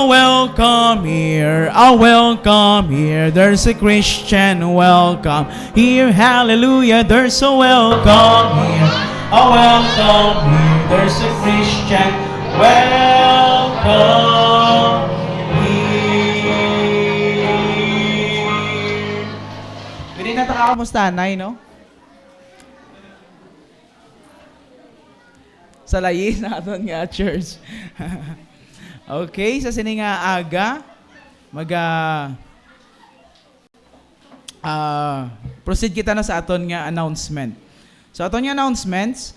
Welcome here, a welcome here. There's a Christian welcome here. Hallelujah, there's a welcome here, a welcome here. There's a Christian welcome here. Pwede na taka kamusta, Nay, no? Sa layin na aton nga church. Okay, sa sini nga aga, proceed kita na sa aton nga announcement. So aton nga announcements,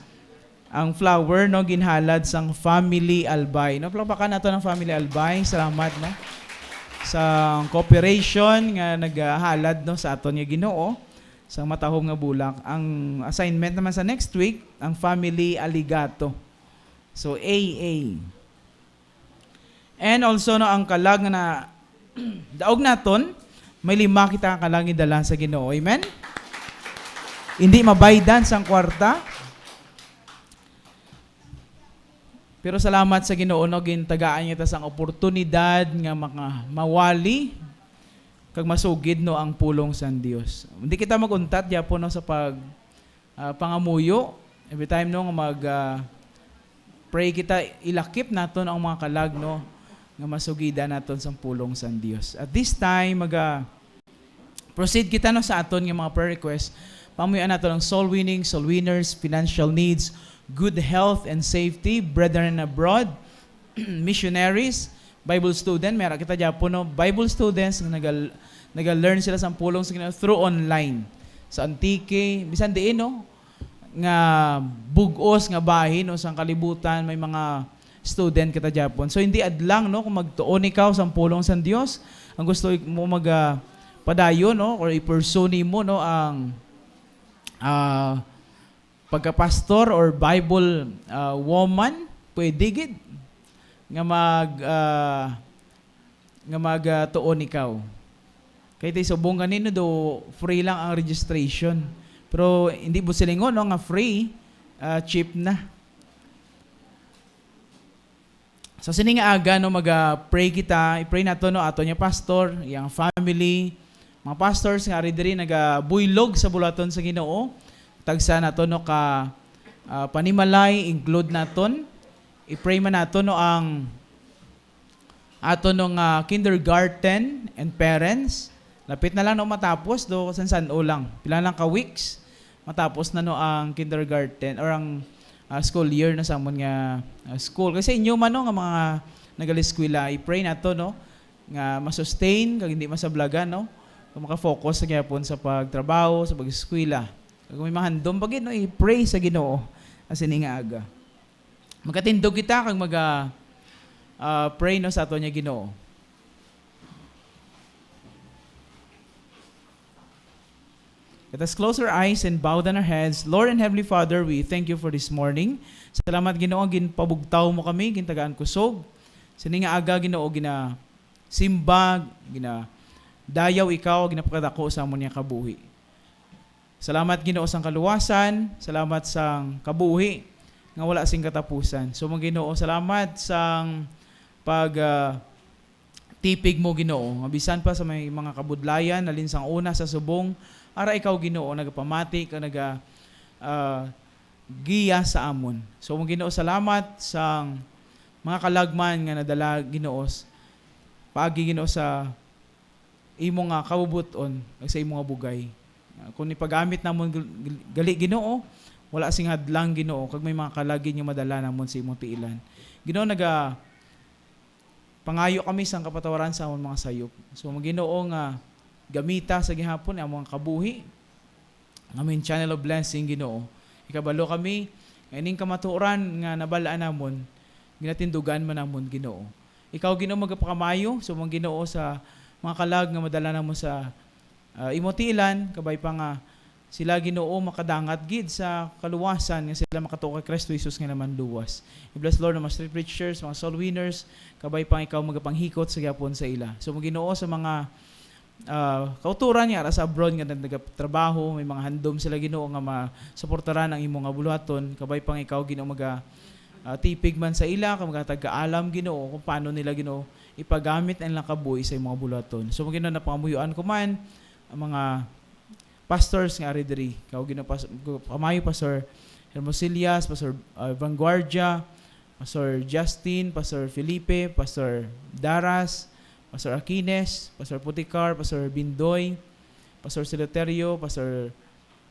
ang flower no ginhalad sang Family Albay. No, palakpakan nato ng Family Albay. Salamat no sa cooperation nga naghalad no sa aton nga Ginoo sa matahom nga bulak. Ang assignment naman sa next week, ang Family Aligato. So AA. And also no ang kalag na daog naton may 5 kita kalag idala sa Ginoo. Amen. Hindi mabaydan sang kwarta. Pero salamat sa Ginoo no gintagaan niya ta sang oportunidad nga mawali kag masugid no ang pulong sa Dios. Hindi kita maguntat gyapon no sa pag pangamuyo every time no mag pray kita ilakip naton ang mga kalag no nga masugida naton sa pulong sa Dios. At this time proceed kita no sa aton nga mga prayer requests. Pamuyan naton ang soul winning, soul winners, financial needs, good health and safety, brethren abroad, missionaries, Bible student, meron kita gyapon no Bible students nga naga-learn sila sa pulong sa Ginoo through online. Sa Antique, bisan diin no nga bugos nga bahin no sang kalibutan may mga student kita Japon. So hindi adlang no kung magtuon ikaw sa pulong sa Dios, ang gusto mo padayon no or i-pursue mo no ang pagka-pastor or Bible woman, pwede gid nga magtuon ikaw. Kay tay subong kanino do free lang ang registration. Pero hindi mo silingon no nga free, cheap na. So sini nga aga no pray kita, i-pray nato no ato nya pastor, yang family, mga pastors nga diri nagabuylog sa bulaton sa Ginoo. Tagsa nato no ka panimalay include naton. I-pray man nato no ang ato no nga kindergarten and parents. Lapit na lang no matapos do san-san-o lang. Pila lang ka weeks matapos na no ang kindergarten or ang school year na sa amon nga school. Kasi inyo man no nga mga nag-eskwela, i-pray nato no nga ma-sustain kag hindi masablagan no. Kung maka-focus sa gyapon sa pagtrabaho, sa pag-eskwela. Kung may mahandom pagid no, i-pray sa Ginoo as ini nga aga. Magkatindog kita kag pray no sa ato nya Ginoo. Let us close our eyes and bow down our heads. Lord and Heavenly Father, we thank you for this morning. Salamat Ginoo, ginpabugtaw mo kami, gintagaan kusog. Sini nga aga Ginoo, simba, dayaw ikaw, ginapakadako sa amon nga kabuhi. Salamat Ginoo sang kaluwasan, salamat sang kabuhi nga wala sing katapusan. So mga Ginoo, salamat sang tipig mo Ginoo. Mabisan pa sa may mga kabudlayan nalin sang una sa subong. Ara ikaw Ginoo nagapamati ka giya sa amon. So mo Ginoo salamat sa mga kalagman nga nadala Ginoo paagi Ginoo sa imo nga kabubuton sa imo nga bugay. Kung ipagamit namon gali Ginoo wala sing hadlang Ginoo kag may mga kalagi nga madala namon sa imong tiilan. Ginoo pangayo kami sang kapatawaran sa amon mga sayop. So mo Ginoo nga gamita sa gihapon ang mga kabuhi. Amin channel of blessing Ginoo. Ikabalo kami ining kamatuoran nga nabalaan namon, ginatindugan man namon Ginoo. Ikaw Ginoo magapakamayo so mga Ginoo sa mga kalag nga madala namon sa imotilan kabay pa nga sila Ginoo makadangat gid sa kaluwasan nga sila makatuo kay Kristo Jesus nga naman luwas. I-bless Lord ang mga street preachers, mga soul winners, kabay pa ikaw magapanghikot sa gihapon sa ila. So mga Ginoo sa mga kauturan niya sa abroad nga nagtrabaho, may mga handom sila Ginoo nga masuportaran ang imong nga buluhaton, kabay pang ikaw Ginoo tipig man sa ila, kung taga-alam Ginoo kung paano nila Ginoo ipagamit ang lakaboy sa mga bulaton. So Ginoo na pangamuyuan ko man ang mga pastors nga ari diri. Kao Ginoo kamayo Pastor Hermosilias, Pastor Vanguardia, Pastor Justin, Pastor Felipe, Pastor Daras, Pastor Aquines, Pastor Puticar, Pastor Bindoy, Pastor Siloterio, Pastor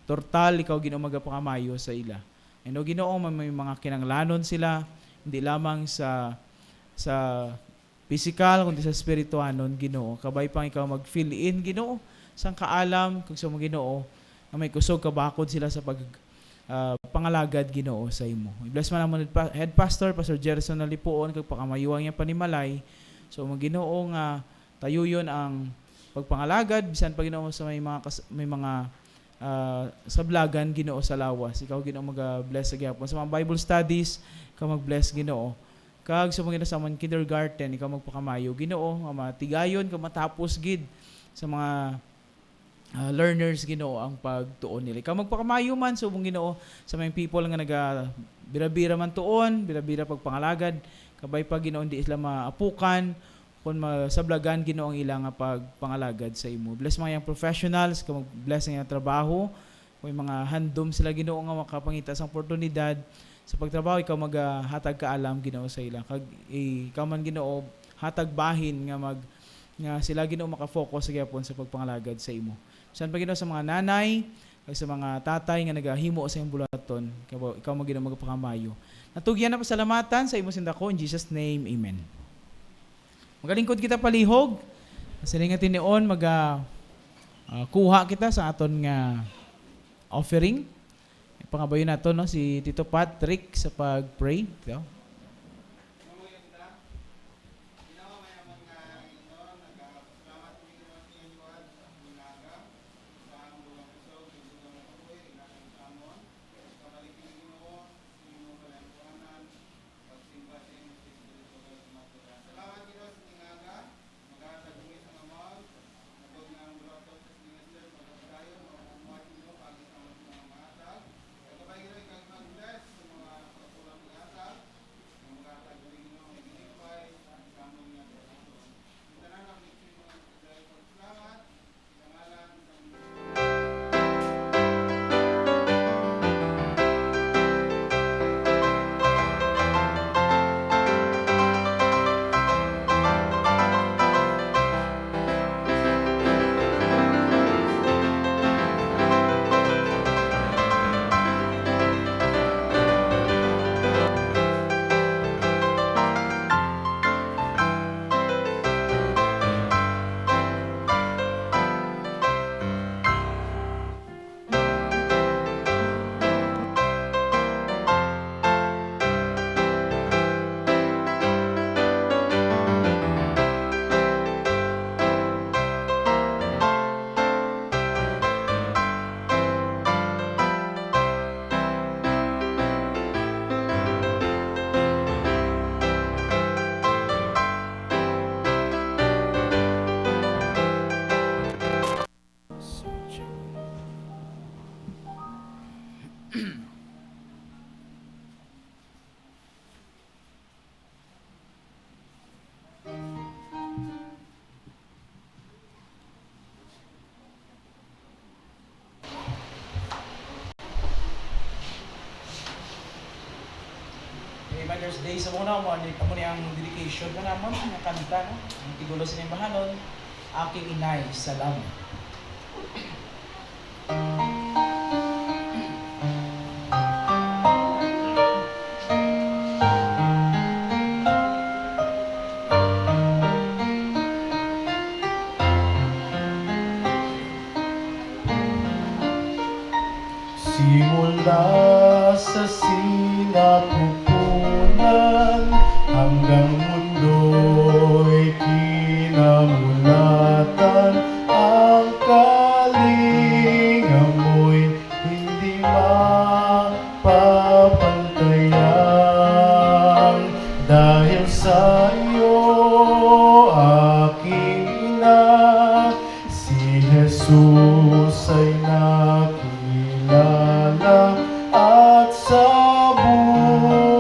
Tortal, ikaw Ginoo magapakamayo sa ila. And o Ginoo may mga kinanglanon sila, hindi lamang sa physical, kundi sa spirituanon Ginoo. Kabay pang ikaw mag-fill in Ginoo sang kaalam kung sa mga Ginoo na may kusog kabakod sila sa pangalagad Ginoo sa imo. I-bless man naman head pastor Pastor Jerson Nalipuon kag pakamayuang niya panimalay. So mga Ginoo nga tayuyon ang pagpangalagad bisan pa Ginoo sa may mga sablagan Ginoo sa lawas. Ikaw Ginoo mag-bless sa gyapon sa mga Bible studies, ikaw mag-bless Ginoo. Kag sa mga sa mga kindergarten, ikaw magpakamayo Ginoo nga matigayon ka matapos gid sa mga learners Ginoo ang pagtuon nila. Ikaw magpakamayo man subong Ginoo sa mga people nga bira-bira man tuon, bira-bira pagpangalagad, kabay pa Ginoo di sila maapukan kung masablagan Ginoo ang ilang pagpangalagad sa imo. Bless mga yang professionals, kung bless ang trabaho, kung mga handom sila Ginoo nga makapangita sa oportunidad sa pagtrabaho, ikaw maghatag kaalam Ginoo sa ila. Kag ikaw man Ginoo hatag bahin nga sila Ginoo maka-focus sa gyapon sa pagpangalagad sa imo. San pa Ginoo sa mga nanay, kag sa mga tatay nga nagahimo sa imong bulaton, ikaw mo Ginoo magpakamayo. Natugyan na pasalamatan sa imo sindako in Jesus name, amen. Magalingkod kita palihog. Silingatin niyon kuha kita sa aton nga offering. Pangabayon nato no si Tito Patrick sa pag-pray. Ito. Mother's Day sa muna mo ni ang dedication na namon nga kanta no ang tigulo sa imbahanon aking inay salamat. Simula sa sinapupunan hanggang mundo'y kinamulatan, ang kalingap mo'y hindi mapapantayan. Dahil sa iyo, aking ina, si Jesus ay nakilala at sa buhay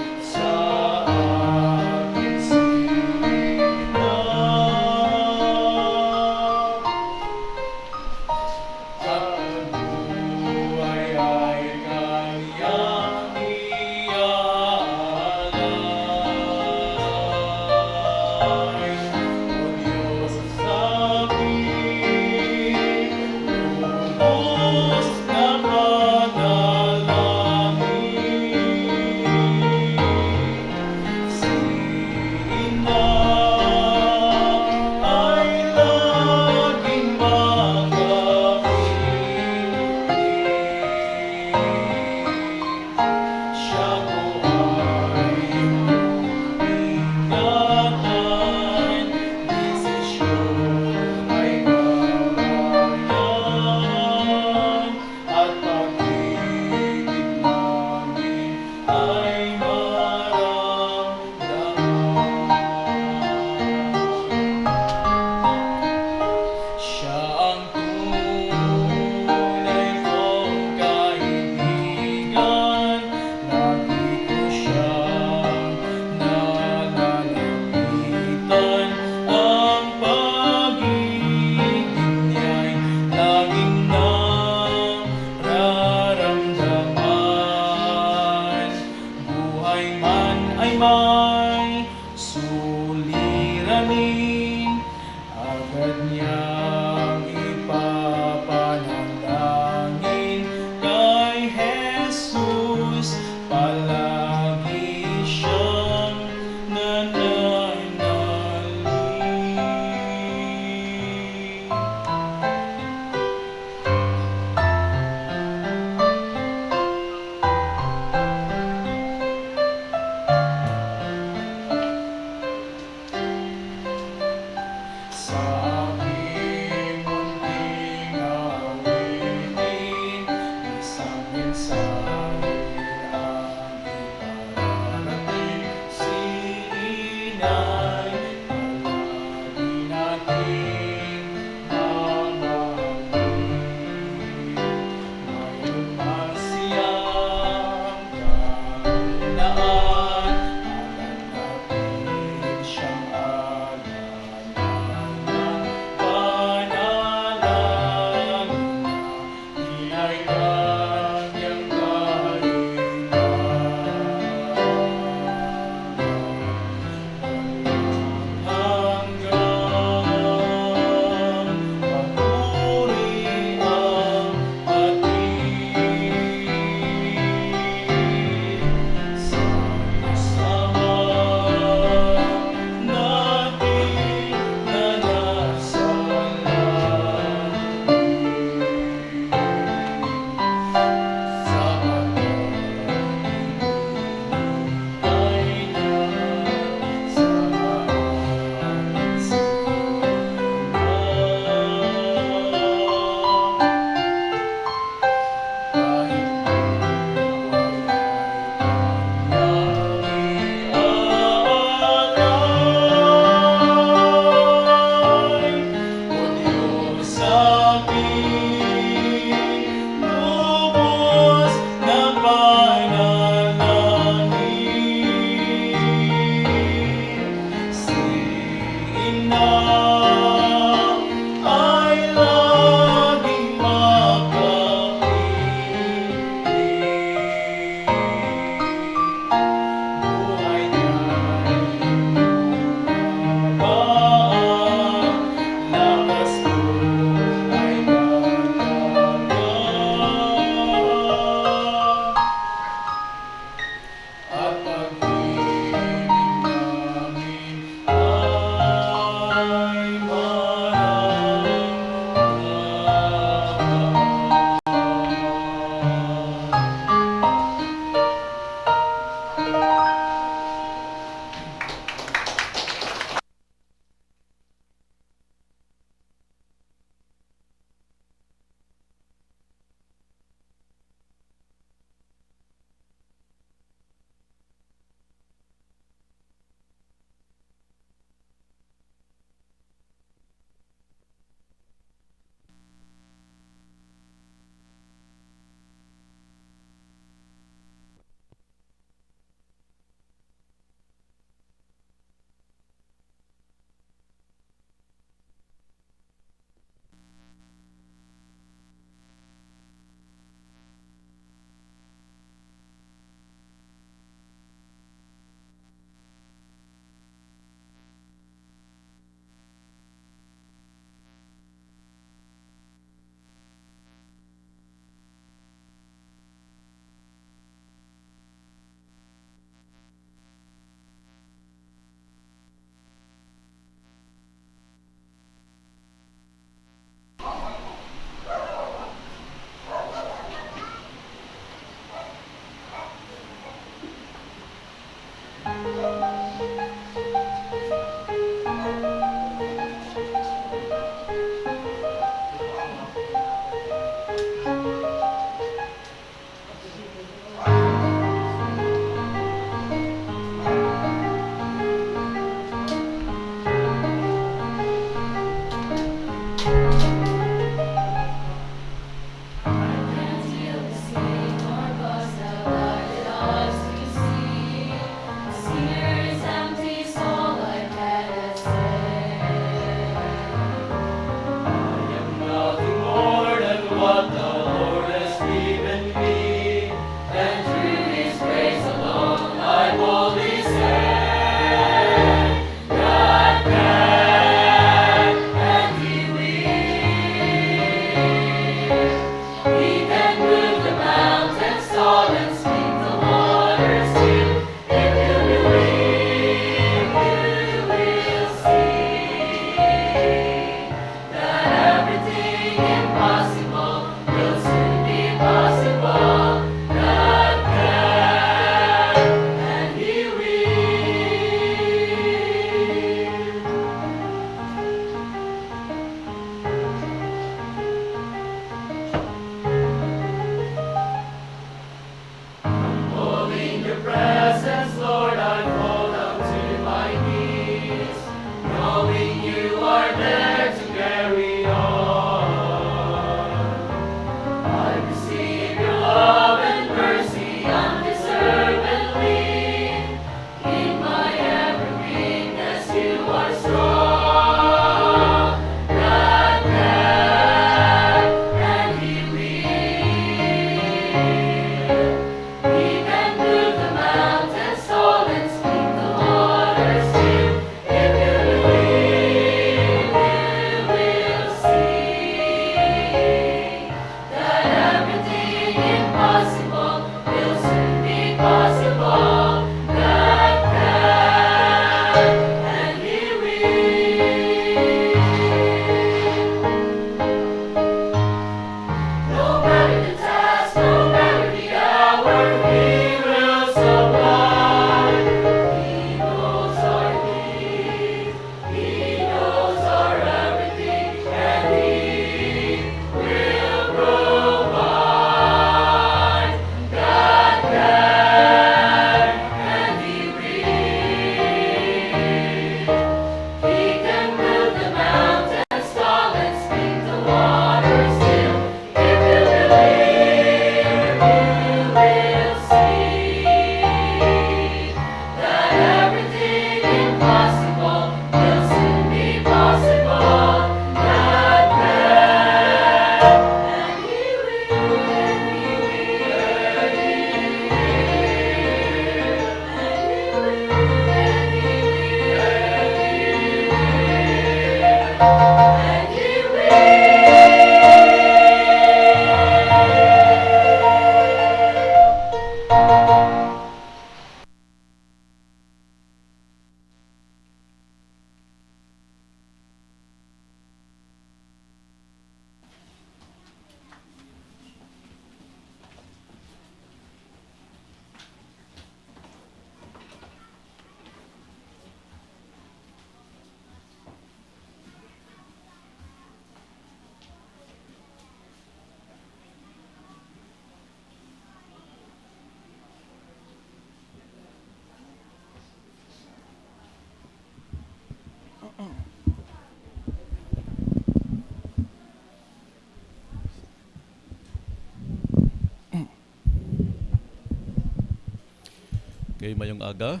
Okay, mayong aga.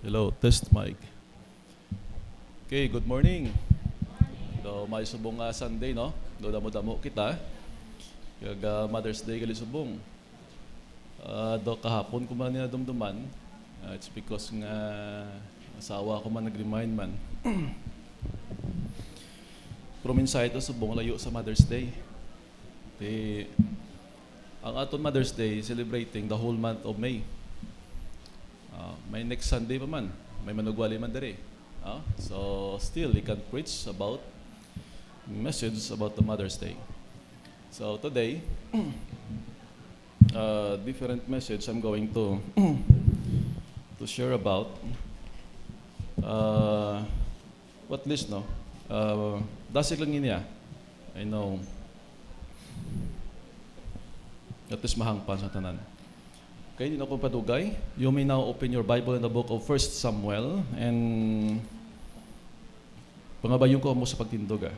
Hello, test mic. Okay, good morning. Do may subong nga Sunday, no? Do damo-damo kita. Kag Mother's Day gali subong. Do kahapon ko man dumduman. It's because nga asawa ko man nag-remind man. Pero minsan ito subong layo sa Mother's Day. Ang aton Mother's Day celebrating the whole month of May. May next Sunday pa man. May manugwali man dere. So still, you can preach about message about the Mother's Day. So today, different message I'm going to share about. What list, no? Dasig lang niya. I know. At least mahangpan sa tanan. Okay, hindi na akong padugay. You may now open your Bible in the book of 1 Samuel and pangabayon ko mo sa pagtindog.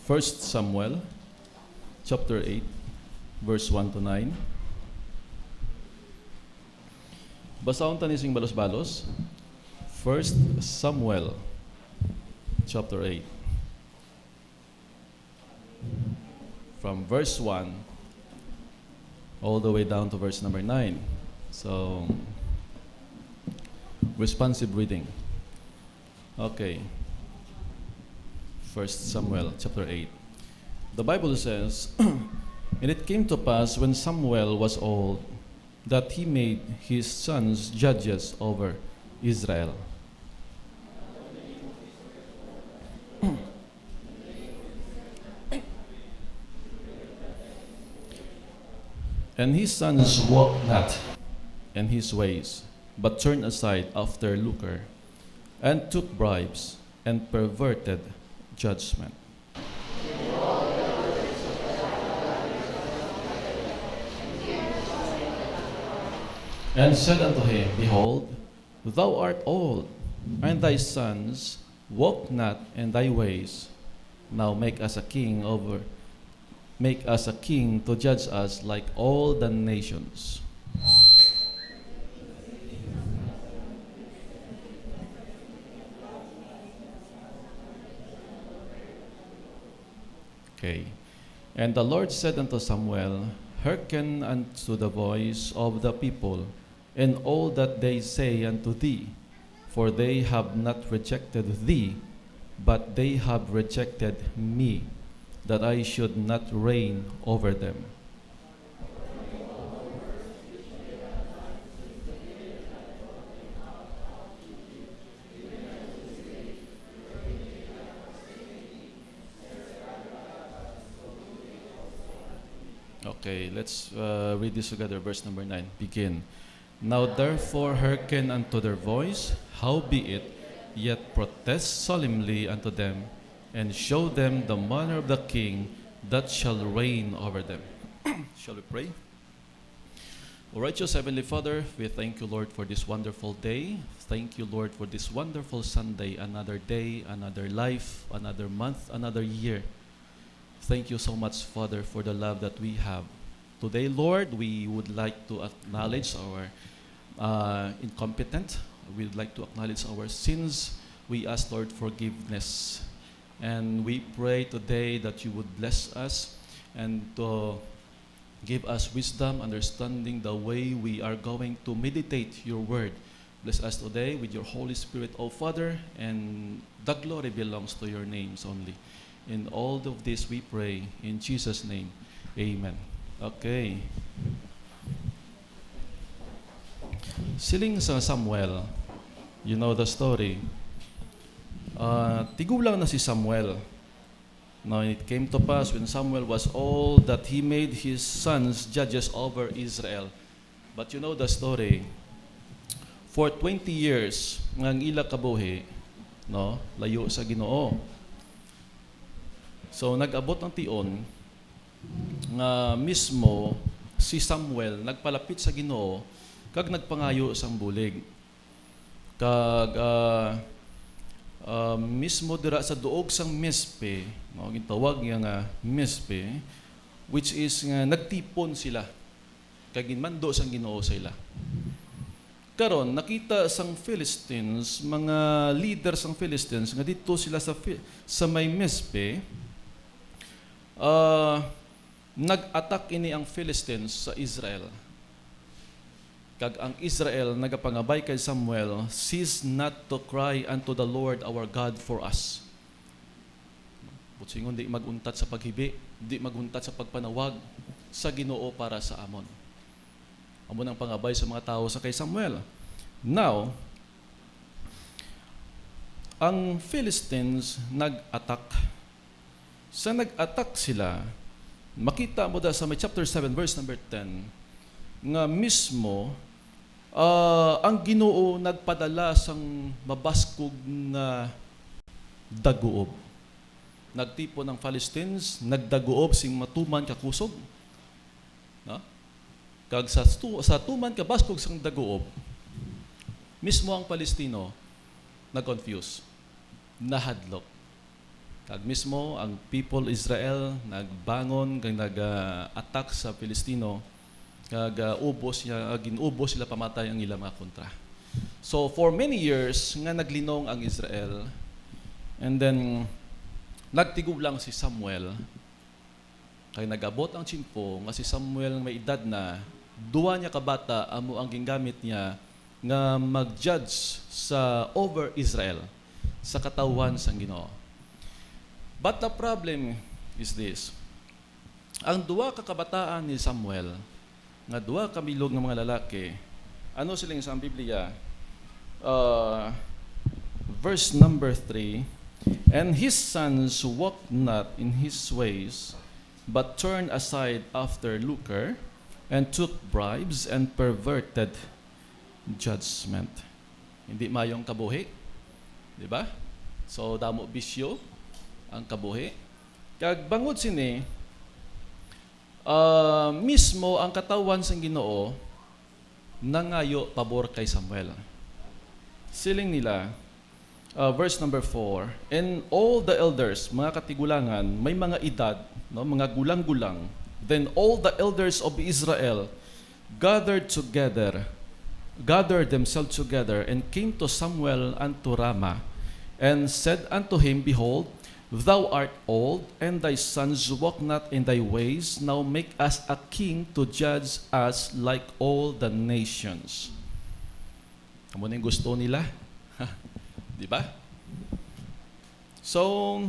1 Samuel chapter 8 verse 1 to 9. Basahon tanising balos-balos. 1 Samuel chapter 8 from verse 1 all the way down to verse number 9. So, responsive reading. Okay. 1 Samuel chapter 8. The Bible says, And it came to pass when Samuel was old, that he made his sons judges over Israel. And his sons walked not in his ways, but turned aside after lucre, and took bribes, and perverted judgment. And said unto him, Behold, thou art old, and thy sons walk not in thy ways. Now make us a king to judge us like all the nations. Okay. And the Lord said unto Samuel, Hearken unto the voice of the people, in all that they say unto thee, for they have not rejected thee, but they have rejected me, that I should not reign over them. Okay, let's read this together. Verse number 9. Begin. Now therefore hearken unto their voice, howbeit, yet protest solemnly unto them, and show them the manner of the king that shall reign over them. Shall we pray? O righteous Heavenly Father, we thank you, Lord, for this wonderful day. Thank you, Lord, for this wonderful Sunday, another day, another life, another month, another year. Thank you so much, Father, for the love that we have. Today, Lord, we would like to acknowledge our incompetent. We would like to acknowledge our sins. We ask, Lord, forgiveness. And we pray today that you would bless us and to give us wisdom, understanding the way we are going to meditate your word. Bless us today with your Holy Spirit, O Father, and the glory belongs to your names only. In all of this we pray in Jesus' name. Amen. Okay. Siling sa Samuel, you know the story. Tigulang na si Samuel. Now it came to pass when Samuel was old that he made his sons judges over Israel. But you know the story. For 20 years, ngang ila kabuhi, no, layo sa Ginoo. So nag-abot ng tion nga mismo si Samuel nagpalapit sa Ginoo kag nagpangayo sang bulig. Kag mismo dira sa duog sang Mispe, no, gitawag nga Mispe, which is nga nagtipon sila kag ginmando sang Ginoo sa ila. Karon nakita sang Philistines, mga leaders sang Philistines nga dito sila sa may Mispe. Nag-attack ini ang Philistines sa Israel. Kag ang Israel nagapangabay kay Samuel, cease not to cry unto the Lord our God for us. Butsingon di maguntat sa paghibi, di maguntat sa pagpanawag sa Ginoo para sa amon. Amon ang pangabay sa mga tao sa kay Samuel. Now, ang Philistines nag-attack. Sa nag-attack sila, makita mo da sa may chapter 7 verse number 10 nga mismo ang Ginoo nagpadala sang mabaskog na daguob. Nagtipo ng Philistines, nagdaguob sing matuman ka kusog. No? Kag sa tuman ka baskog sang daguob, mismo ang Palestino nag-confuse, nahadlok. Kag mismo ang people Israel nagbangon kag nag-attack sa Filistino kag ginubos sila pamatay ang ilang mga kontra. So for many years nga naglinong ang Israel, and then nagtigulang si Samuel kay nagabot ang tiyempo nga si Samuel may edad na, duwa niya kabata amo ang gingamit niya nga mag-judge sa over Israel sa katawan sang Ginoo. But the problem is this. Ang duwa ka kabataan ni Samuel, nga duwa ka bilog ng mga lalaki, ano siling sa Biblia? Verse number 3, and his sons walked not in his ways, but turned aside after lucre, and took bribes and perverted judgment. Hindi mayong kabuhi, di ba? So damo bisyo ang kabuhi. Kag bangod sini mismo ang katawan sang Ginoo nangayo pabor kay Samuel. Siling nila, verse number 4, and all the elders, mga katigulangan, may mga edad, no, mga gulang-gulang, then all the elders of Israel gathered themselves together, and came to Samuel unto Ramah, and said unto him, Behold, thou art old, and thy sons walk not in thy ways. Now make us a king to judge us like all the nations. Amo na yung gusto nila. Di ba? So,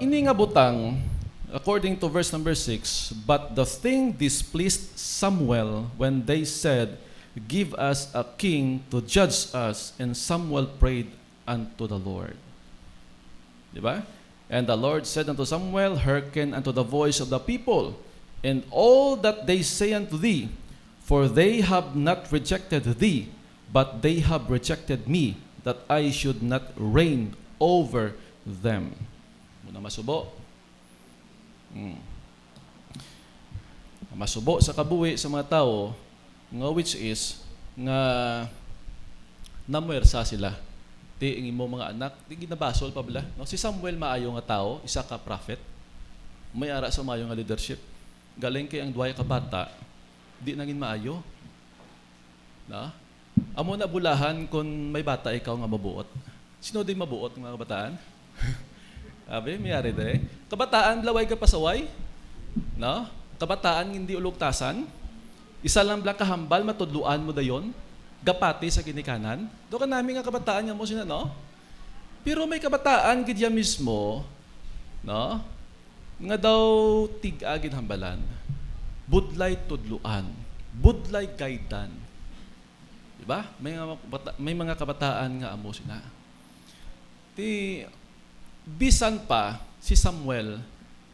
ini nga butang, according to verse number 6, but the thing displeased Samuel when they said, Give us a king to judge us. And Samuel prayed unto the Lord. Diba? And the Lord said unto Samuel, Hearken unto the voice of the people, and all that they say unto thee, for they have not rejected thee, but they have rejected me, that I should not reign over them. Muna masubo. Masubo sa kabuhi sa mga tao, nga which is, nga namuwersa sila. Ti ang imo mga anak, di ginabasol pa bala. No? Si Samuel maayo nga tao, isa ka prophet, may ara sa maayo nga leadership. Galing kay ang duway ka bata, di nangin maayo. Na? Amo na bulahan kung may bata ikaw nga mabuot. Sino din mabuot ng mga kabataan? Abi, mayari de. Kabataan, laway ka pasaway. No? Kabataan, hindi ulugtasan. Isa lang blang kahambal, matudluan mo dayon. Gapati sa ginikanan. Doon ka namin nga kabataan nga mo sina, no? Pero may kabataan, gidya mismo, no? Nga daw tig-agin hambalan. Budlay tudluan. Budlay gaidan. Diba? May mga kabataan nga amo sina. Bisan pa si Samuel,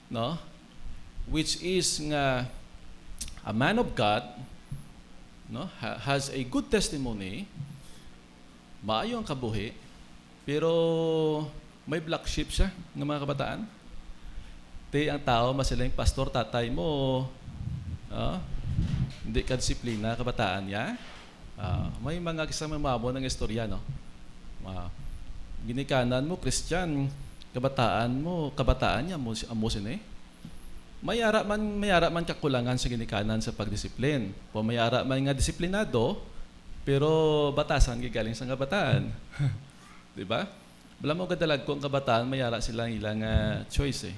no? Which is nga a man of God, no? Has a good testimony, maayo ang kabuhi, pero may black sheep siya ng mga kabataan. Ang tao, masilang pastor, tatay mo, hindi ka disiplina, kabataan niya. May mga kisang mamabo ng istorya, no? Ginikanan mo, Christian, kabataan niya, amusin eh. Mayara man kakulangan sa ginikanan sa pagdisiplin. Mayara man nga disiplinado, pero batasan gigaling sa kabataan. Di ba? Bala mo kadalag ko ang kabataan, mayara sila ilang choice eh.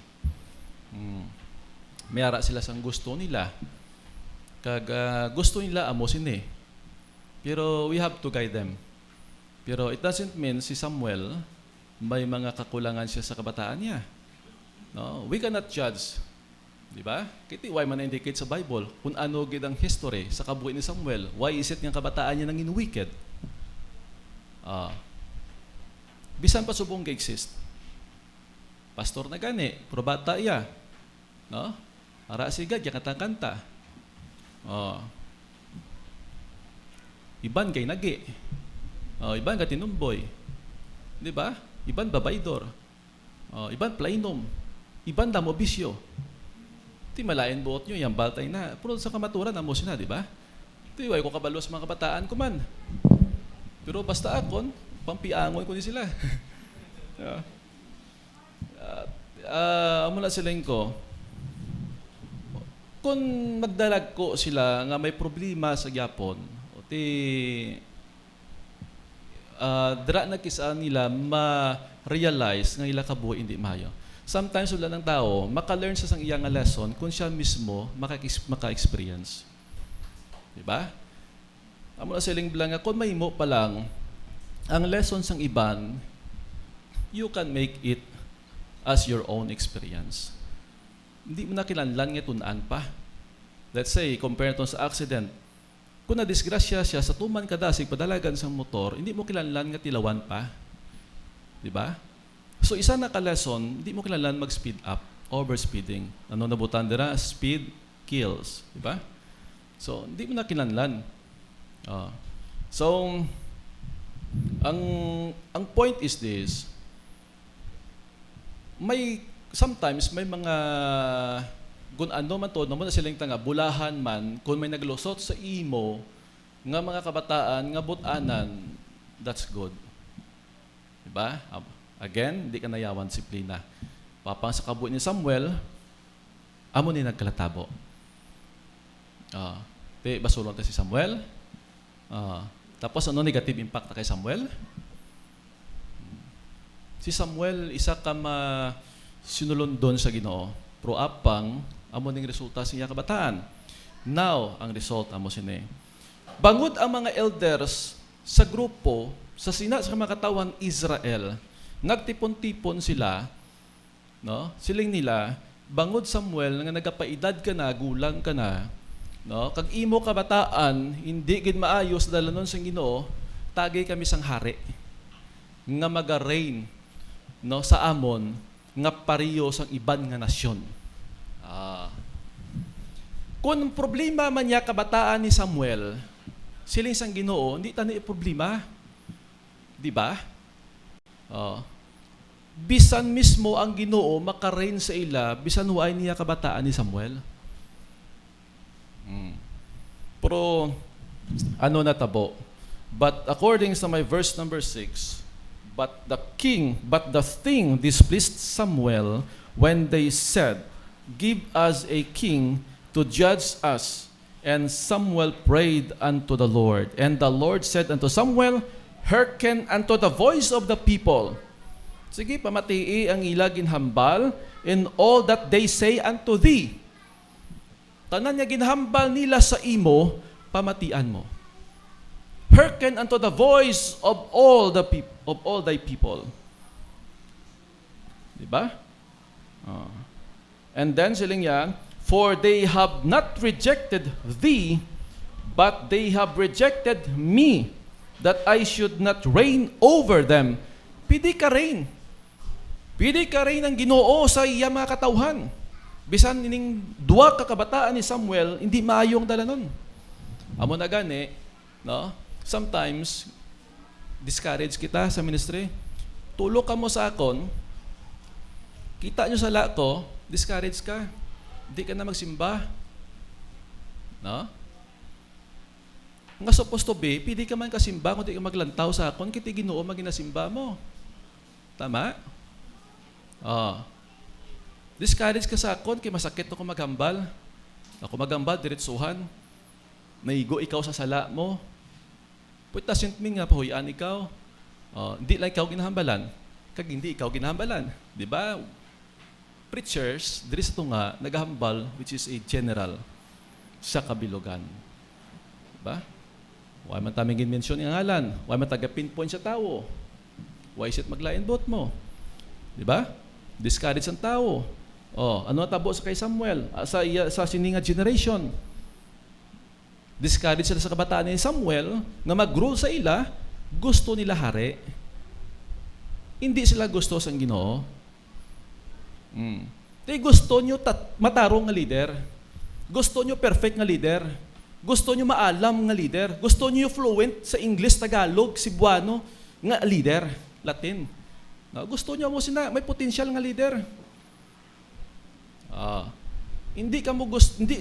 Mayara sila sang gusto nila. Kag gusto nila amusin eh. Pero we have to guide them. Pero it doesn't mean si Samuel may mga kakulangan siya sa kabataan niya. No, we cannot judge. Di ba? Kiti why man indicate sa Bible kung ano gid ang history sa kabuhi ni Samuel. Why is it nga kabataan niya nangin wicked? Bisan pa subong exist. Pastor na gani, probata iya. No? Ara sigad ya kanta-kanta. Iban kay nagi. Iban ka tinumboy. Di ba? Iban babaydor. Iban plainom. Iban damo bisyo. Ti malain buot nyo, yung baltay na. Pero sa kamaturan, amo sina, di ba? Ti way ko kabalos mga kabataan ko man. Pero basta akon, pampiangon ko ni sila. Amo na silang ko. Kung magdalag ko sila nga may problema sa gyapon, dira na kisa nila ma-realize nga ila kabuhi hindi mayo. Sometimes wala ng tao, maka-learn sa sang iyang lesson kung siya mismo maka-experience. Diba? Amo na siling bilang nga, kung may mo pa lang, ang lesson sang iban, you can make it as your own experience. Hindi mo na kinanlan nga tunaan pa. Let's say, compare to sa accident, kung na-disgrasya siya sa tuman kadasig padalagan sa motor, hindi mo kilanlan nga tilawan pa. Di ba? So isa na ka-lesson, hindi mo kilanlan mag-speed up, overspeeding. Ano nabutan dira? Speed kills. Di ba? So, hindi mo na kinanlan. So, ang point is this, sometimes may mga kung ano man to, naman na silang tanga, bulahan man, kung may naglusot sa imo, nga mga kabataan, nga butanan, that's good. Diba? Again, hindi ka nayawan disiplina. Papang sa kabuo ni Samuel, amo ni nagkalatabo. Basulon tayo si Samuel. Tapos ano negative impact na kay Samuel? Si Samuel, isa ka sinulon doon sa Ginoo. Pro apang, amo ning resulta siya kabataan. Now, ang result amo sini. Bangod ang mga elders sa grupo, sa mga katawan Israel, nagtipon-tipon sila, no? Siling nila, bangod Samuel, nga nagapaedad ka na, gulang ka na, no? Kag imo kabataan, hindi gid maayos dalanon sa Ginoo, tagay kami sang hari nga maga-reign, no, sa amon nga pariyo sang iban nga nasyon. Kung problema man niya kabataan ni Samuel, siling sang Ginoo, hindi tani problema. Di ba? Bisan mismo ang Ginoo maka-reign sa ila, bisan huwag niya kabataan ni Samuel. Pero ano natabo? But according to my verse number 6, but the thing displeased Samuel when they said, give us a king to judge us. And Samuel prayed unto the Lord. And the Lord said unto Samuel, hearken unto the voice of the people. Sige, pamatii ang ila ginhambal in all that they say unto thee. Tanan niya ginhambal nila sa imo, pamatian mo. Hearken unto the voice of all thy people. Diba? And then siling yan, for they have not rejected thee, but they have rejected me, that I should not reign over them. Pidi ka reign. Pidi ka reign ang Ginoo sa iya mga katawhan. Bisan ining duwa ka kabataan ni Samuel, hindi maayong dalanon. Amo na gani, no? Sometimes, discourage kita sa ministry. Tulog ka mo sa akon, kita nyo sa lako, discourage ka. Hindi ka na magsimba. No? Nga supposed to be, pili ka man kasimba kung di ka maglantaw sa akon, kiti Ginoo maginasimba mo. Tama? Discourage ka sa akon, kay masakit ako maghambal. Ako maghambal, diretsuhan. Naigo ikaw sa sala mo. Puta sintming nga, pahuyan ikaw. Hindi lang ikaw ginahambalan, kag hindi ikaw ginahambalan. Di ba? Preachers, diri sa tunga, naghambal, which is a general, sa kabilugan. Diba? Why man taming ginmensyon yung ngalan? Why man taga-pinpoint sa tao? Why is it maglain bot mo? Diba? Discourage ang tao. Ano tabo sa kay Samuel? Sa sininga generation. Discourage sila sa kabataan ni Samuel na mag-rule sa ila, gusto nila hari. Hindi sila gusto sa Ginoo. Gusto nyo matarong nga leader. Gusto nyo perfect nga leader. Gusto nyo maalam nga leader. Gusto nyo fluent sa English, Tagalog, Cebuano nga leader, Latin. Gusto nyo mo may potential nga leader. Hindi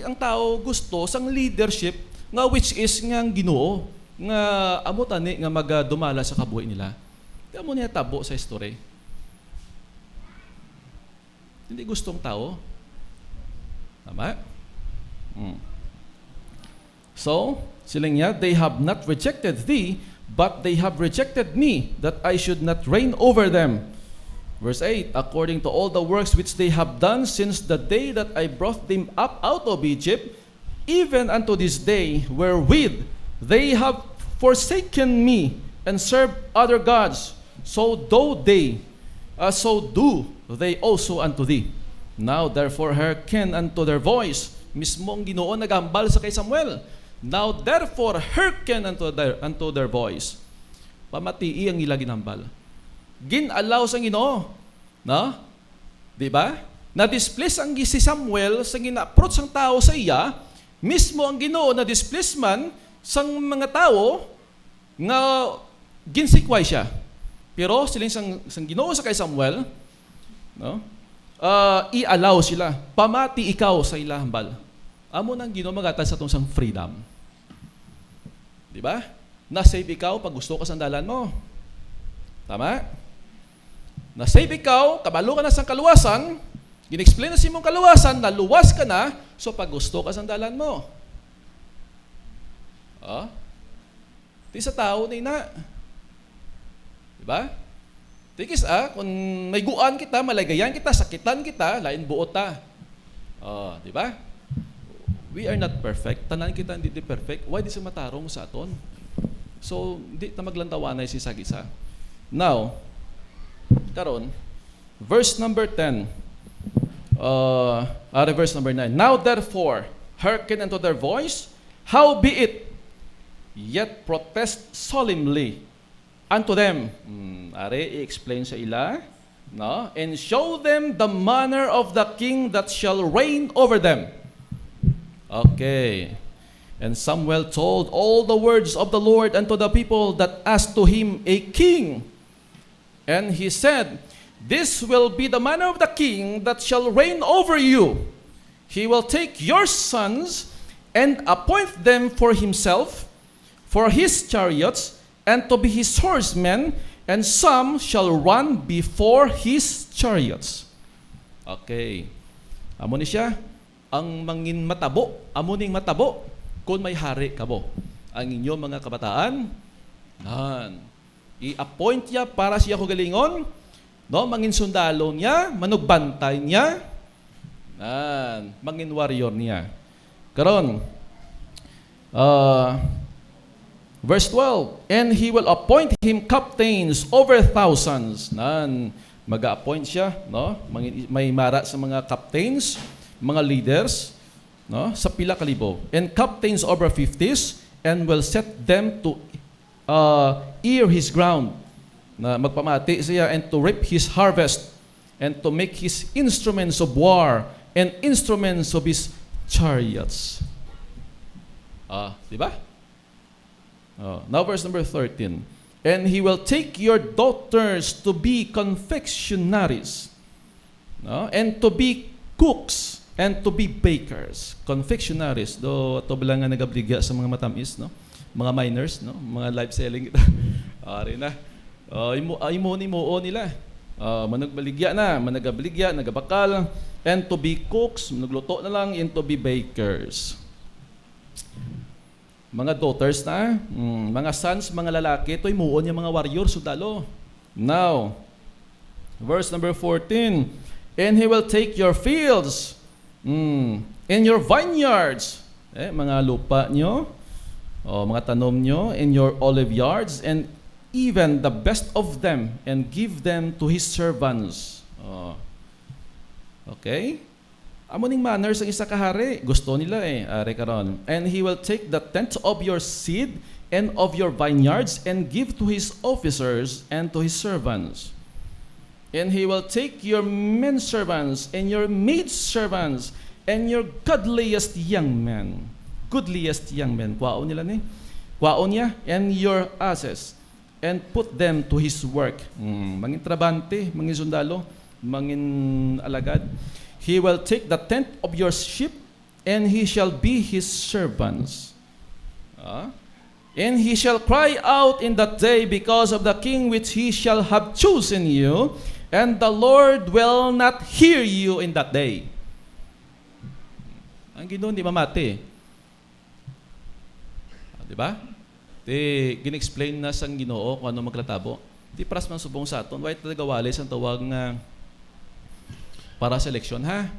ang tao gusto sang leadership nga which is nga Ginoo nga amo tani nga magadumala sa kabuhi nila. Amo niya tabo sa history. Hindi gustong tao. Tama? So, siling niya, they have not rejected thee, but they have rejected me, that I should not reign over them. Verse 8, according to all the works which they have done since the day that I brought them up out of Egypt, even unto this day, wherewith they have forsaken me and served other gods, so do they also unto thee. Now therefore hearken unto their voice. Mismo ang Ginoo naghambal sa kay Samuel. Now therefore hearken unto their voice. Pamatii ang ila ginambal. Ginalaw sa Ginoo. No? Di ba? Na-displease ang si Samuel sa gina-approach ang tao sa iya, mismo ang Ginoo na displease man sang mga tao nga ginsikway siya. Pero siling sang Ginoo sa kay Samuel, no? I-allow sila. Pamati ikaw sa ilang hambal. Amo nang Ginoo magatan sa tong sang freedom. Di ba? Na-save ikaw pag gusto ka sandalan mo. Tama? Na-save ikaw, kabalo ka na sa kaluwasan, in-explain na si mong kaluwasan, naluwas ka na, so pag gusto ka sandalan mo. Di sa tao na ina. Diba? Tikis kung may guan kita, malagayan kita, sakitan kita, lain buot ta. Diba? We are not perfect. Tanan kita hindi perfect. Why di sa matarong sa aton? So, di ta maglantawanay si sagisa. Now, karon, verse number 10. Verse number 9. Now therefore, hearken unto their voice, howbeit, yet protest solemnly unto them. I-explain sa ila, no? And show them the manner of the king that shall reign over them. Okay. And Samuel told all the words of the Lord unto the people that asked to him a king. And he said, this will be the manner of the king that shall reign over you. He will take your sons and appoint them for himself, for his chariots, and to be his horsemen, and some shall run before his chariots. Okay. Amo ni siya, ang mangin matabo, amo ning matabo, kung may hari kabo. Ang inyong mga kabataan, i-appoint niya para siya kugalingon, no, mangin sundalo niya, manugbantay niya, mangin warrior niya. Karon, verse 12, and he will appoint him captains over thousands. Mag-appoint siya, no? May mara sa mga captains, mga leaders, no? Sa pila kalibo. And captains over 50s, and will set them to ear his ground. Na magpamati siya, and to reap his harvest, and to make his instruments of war, and instruments of his chariots. Di ba? Now verse number 13. And he will take your daughters to be confectionaries, no? And to be cooks, and to be bakers. Confectionaries, do ato bilang nga nagabligya sa mga matamis, no? Mga minors, no? Mga live selling kita. Ari na. Imo nila. Managbaligya na, managabligya, nagabakal, and to be cooks, nagluto na lang, and to be bakers. Mga daughters na, mga sons, mga lalaki, ito'y muon yung mga warrior, sundalo. Now, verse number 14, and he will take your fields, and your vineyards, mga lupa nyo, mga tanom nyo, and your olive yards, and even the best of them, and give them to his servants. Okay? Amo ning manners ang isa ka hari. Gusto nila ari karon. And he will take the tenth of your seed and of your vineyards and give to his officers and to his servants. And he will take your men servants and your maid servants and your goodliest young men. Goodliest young men. Kwaon nila ni. Kwaon niya. And your asses. And put them to his work. Mangin trabante, mangin sundalo, mangin alagad. He will take the tenth of your sheep, and he shall be his servants. And he shall cry out in that day because of the king which he shall have chosen you, and the Lord will not hear you in that day. Ang Ginoo di mamati. Di ba? Gin-explain na sang Ginoo kung ano maglatabo. Di paras man subong sa aton. Why tagawali ang tawag nga para sa eleksyon, ha?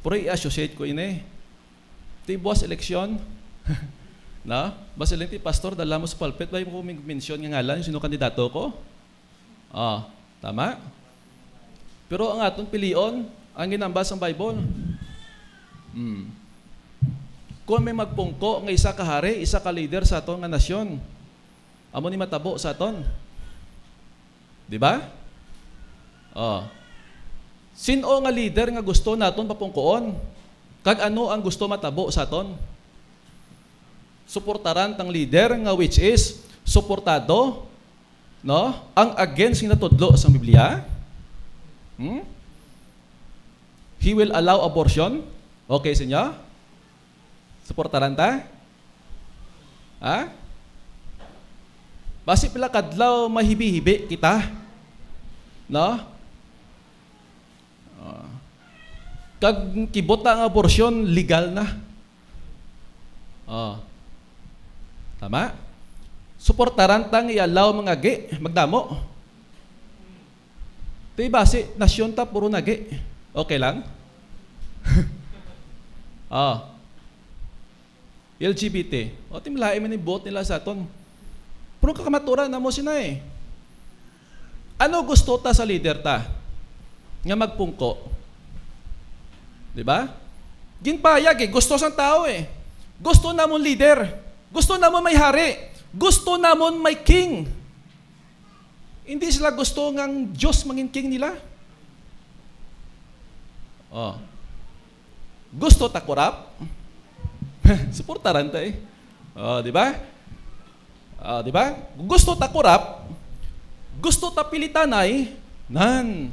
Pero i-associate ko ini. Ti boss eleksyon. Na? Basta lang ti pastor, dala mo sa pulpit, ba mo mention nga ngalan, sino kandidato ko? Tama? Pero ang aton pilion, ang ginambas ng Bible. Kung may magpungko nga isa ka hari, isa ka leader sa aton nga nasyon, amo ni matabo sa aton. Di ba? Sino nga leader nga gusto naton papungkoon? Kag ano ang gusto matabo sa aton? Suportaran tang leader nga which is suportado, no? Ang against nga tudlo sa Biblia. He will allow abortion. Okay sa inyo? Suportaran ta? Ha? Basi pila kadlaw mahibi-hibi kita. No? Kag kibot ang abortion, legal na. Tama? Suportaran tang i-allow mga gi, magdamo. Di basi, nasyon ta puro nagi. Okay lang? LGBT. Timlaim man yung vote nila sa aton. Puro kakamaturan na mo sina eh. Ano gusto ta sa leader ta? Nga magpungko. Di ba? Ginpayag eh. Gusto sang tao eh. Gusto namon leader. Gusto namon may hari. Gusto namon may king. Hindi sila gusto ngang Diyos mangin king nila. Gusto ta korap? Suportaran ta eh. Di ba? Di ba? Gusto ta korap? Gusto ta pilitanay? Nan.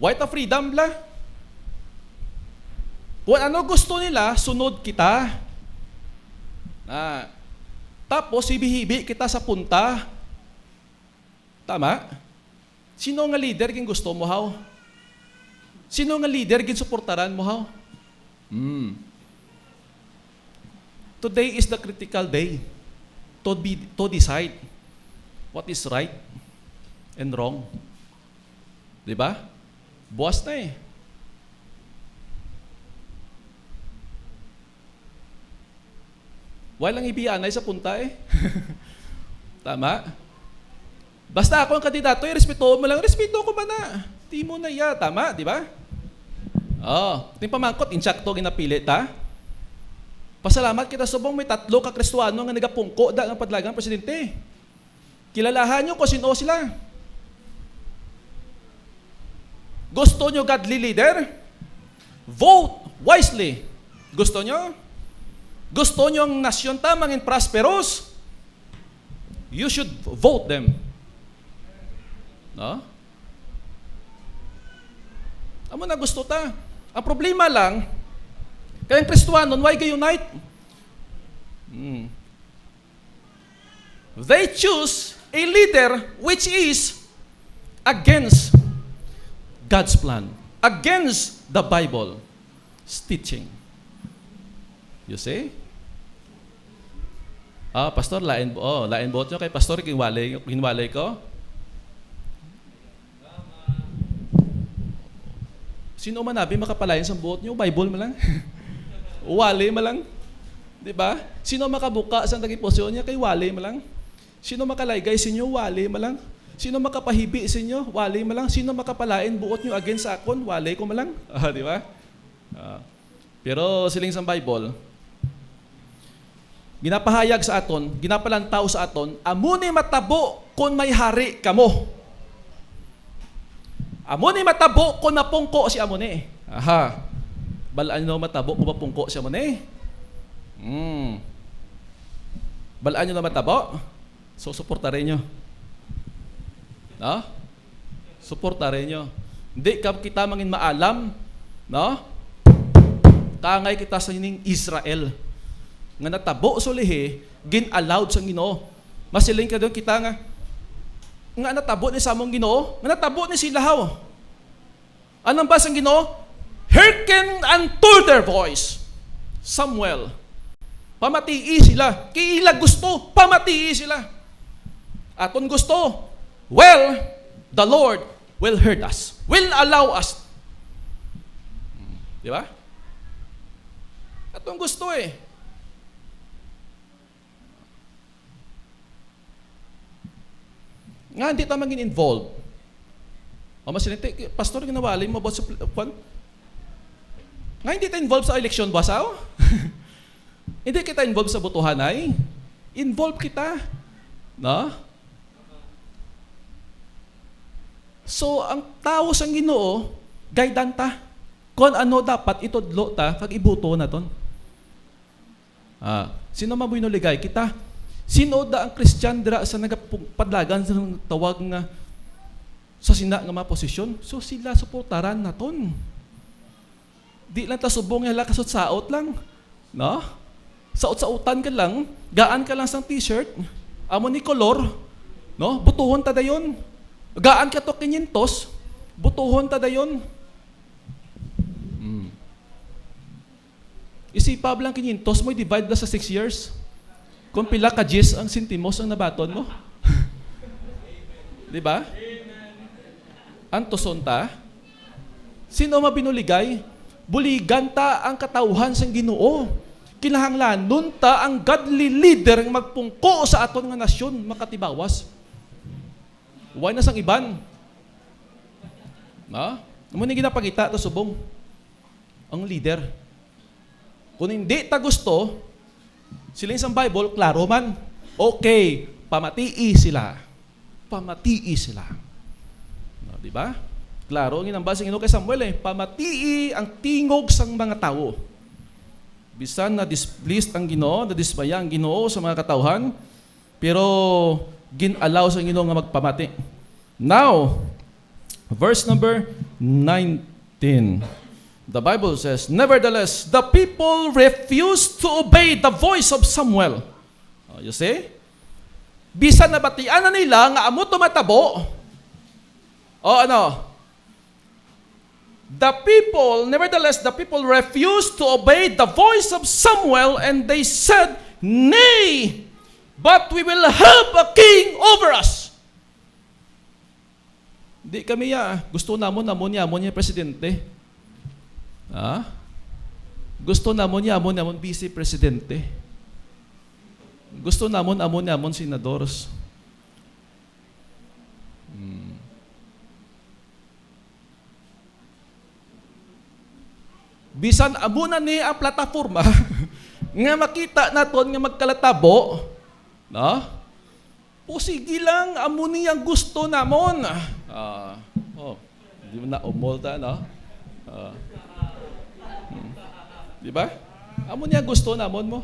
Why ta freedom bla? Kung ano gusto nila, sunod kita. Tapos hibi-hibi kita sa punta. Tama? Sino nga leader king gusto mo haw? Sino nga leader king suportaran mo haw? Today is the critical day to decide what is right and wrong. Di ba? Buwas na eh. Walang ibianay sa punta eh. Tama? Basta ako ang kandidato, respeto mo lang. Respeto ko ba na? Di mo na iya. Tama, di ba? Ting pamangkot, insakto ginapili ta. Pasalamat kita subong may 3 ka Kristuano nga nagapungko da ang padlagang presidente. Kilalahan nyo kung sino sila. Gusto nyo godly leader? Vote wisely. Gusto nyo? Gusto nyo ang nasyon ta mangin prosperous? You should vote them. No? Amo na gusto ta. Ang problema lang, kayang Kristuanon, why kayo unite? They choose a leader which is against God's plan, against the Bible's teaching. You see? Pastor, lain boat nyo kay Pastor, hinwalay ko. Sino man nabi makapalayan sa buot nyo? Bible mo lang. Wali mo lang. Di ba? Sino makabuka sa naging posisyon niya? Kay wali mo lang. Sino makalaygay sa inyo? Wali mo lang. Sino makapahibi sa inyo? Wali mo lang. Sino makapalain buot nyo against sa akon? Wali ko mo lang. Di ba? Pero siling sa Bible, ginapahayag sa aton, ginapalantaw sa aton, amuni matabo kung may hari kamo. Amuni matabo kung napungko si amuni. Balaan nyo matabo kung mapungko si amuni. Balaan nyo na matabo, so suportarin nyo. No? Suportarin nyo. Hindi kita mangin maalam, no? Kangay kita sa ining Israel. Nga natabo so lihi, gin-allowed sa Ginoo. Masiling ka doon kita nga natabo ni samong Ginoo, nga natabo ni silahaw. Anong ba sang Ginoo? Hearken unto their voice. Samuel. Pamatii sila. Kiila gusto, pamatii sila. Aton gusto, well, the Lord will hear us. Will allow us. Di ba? Atong gusto eh. Nga hindi ta maging involved. Masininte, Pastor, ginawali mo about sa nga hindi ta involved sa election basaw? Hindi kita involved sa botohan ay. Involved kita. No? So, ang tao sa Ginoo, gaydan ta. Kung ano dapat itudlo ta, kag ibuto na ton. Sino mabuhay no ligay? Kita. Sino da ang Christian dira sa nagapadlagan sa tawag nga sa sina nga mga posisyon? So sila suportaran na ton. Di lang ta subong nga kasot-saot lang. No? Saot-saotan ka lang, gaan ka lang sang t-shirt, amo ni kolor, no? Butuhon ta dayon. Gaan ka to 500, butuhon ta dayon. Isipab lang 500 mo, divide na sa 6 years. Kung pila ka G's ang sentimos ang nabaton mo. Di ba? Antoson ta. Sino mabinuligay? Buligan ta ang katauhan sang Ginoo. Kinahanglanon ta ang godly leader nga magpungko sa aton nga nasyon makatibawas. Why na sang iban? Na? Amo ni ginapakita ta subong ang leader. Kung hindi ta gusto, sila sa Bible, klaro man. Okay, pamatii sila. Pamatii sila. No, di ba? Klaro, ang ginambasing ino kay Samuel pamatii ang tingog sang mga tao. Bisan na displeased ang Ginoo, na dismaya ang Ginoo sa mga katauhan, pero ginalaw sa Ginoo nga magpamati. Now, verse number 19. The Bible says, nevertheless, the people refused to obey the voice of Samuel. You see? Bisan nabatian na nila nga amo tumatabo. Nevertheless, the people refused to obey the voice of Samuel, and they said, nay, but we will have a king over us. Di kami gusto namon niya presidente. Gusto namon vice presidente. Gusto namon senadores. Bisan amo na ni ang plataforma nga makita naton nga magkalatabo, no? Sige lang amo niyang gusto namon. Di mo na umolta, no? Di ba? Amo niya gusto namon mo.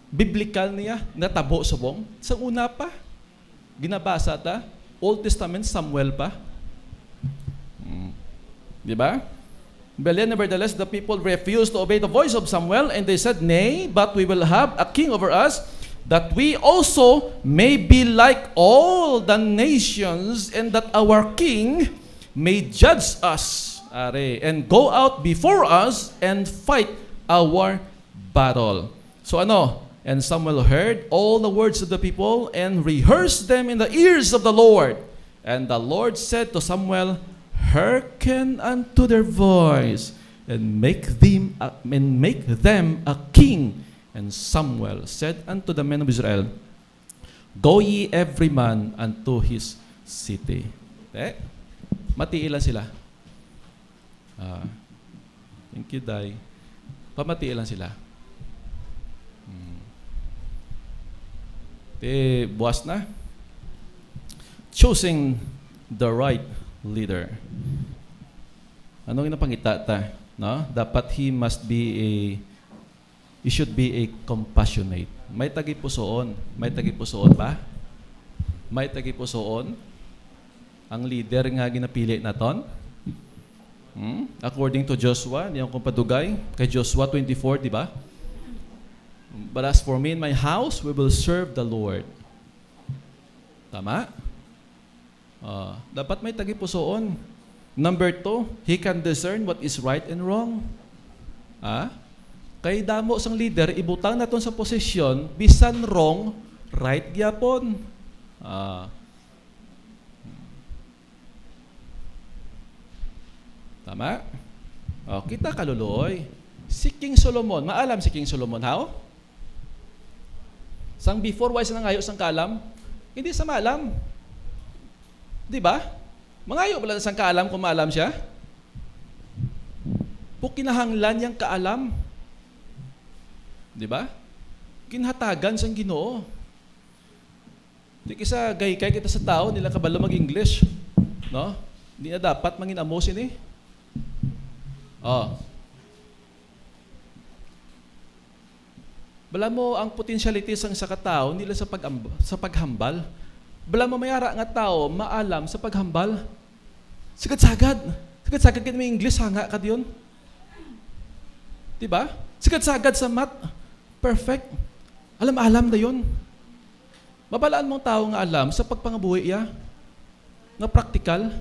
Biblical niya natabo subong. Sa una pa ginabasa ta Old Testament Samuel pa. Di ba? Nevertheless, the people refused to obey the voice of Samuel, and they said, nay, but we will have a king over us, that we also may be like all the nations, and that our king may judge us, and go out before us and fight our battle. So and Samuel heard all the words of the people and rehearsed them in the ears of the Lord. And the Lord said to Samuel, hearken unto their voice, and make them a king. And Samuel said unto the men of Israel, go ye every man unto his city. Matiilan sila. Thank you, Day. Pamatiilan sila. Buwas na. Choosing the right leader. Anong inapangita ta? No? Dapat he should be a compassionate. May tagipusoon. May tagipusoon ba? May tagipusoon. Ang leader nga ginapili naton. According to Joshua, niyang kumpadugay, kay Joshua 24, di ba? But as for me and my house, we will serve the Lord. Tama? Dapat may tagipusoon. Number 2, he can discern what is right and wrong. Kay damo sang leader, ibutang naton sa posisyon, bisan wrong, right gyapon. Tama? Kita kaluluoy. Si King Solomon, maalam si King Solomon, how? Sang before wise na ngayo sang kaalam, hindi sa maalam. Di ba? Mangayo pala sang kaalam kung maalam siya. Kinahanglan yang kaalam. Di ba? Kinhatagan sang Ginoo. Di kisa gay-kay kita sa tao, nila kabalo mag-English. No? Hindi na dapat mangin amos ini. Oh. Bala mo ang potentiality sang sa katao nila sa paghambal. Bala mo mayara nga tao maalam sa paghambal. Sagad-sagad. Sagad-sagad kit may English hanga ka diyon. Diba? Sagad-sagad sa math. Perfect. Alam-alam na yun. Mabalaan mong tao nga alam sa pagpangabuhi ya. Nga praktikal.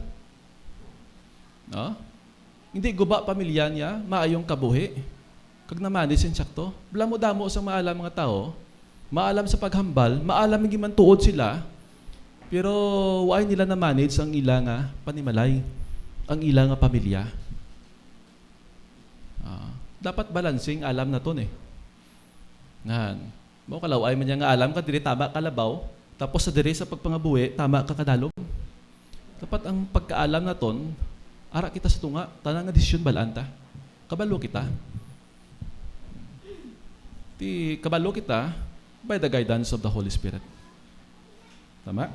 No? Hindi guba pamilya niya, maayong kabuhi. Kag namanis yung sakto. Bala mo damo sa maalam mga tao, maalam sa paghambal, maalam yung gimantuod sila, pero why nila na-manage ang ilang panimalay, ang ilang pamilya. Dapat balancing, alam na to eh. Ngan. Mo kalaway man niya nga alam ka diri tama kalabaw, tapos sa diri sa pagpangabuhi tama ka kadalom. Dapat ang pagkaalam na ton, ara kita sa tunga, tanang nga desisyon balaan ta. Kabalo kita. Ti kabalo kita by the guidance of the Holy Spirit. Tama?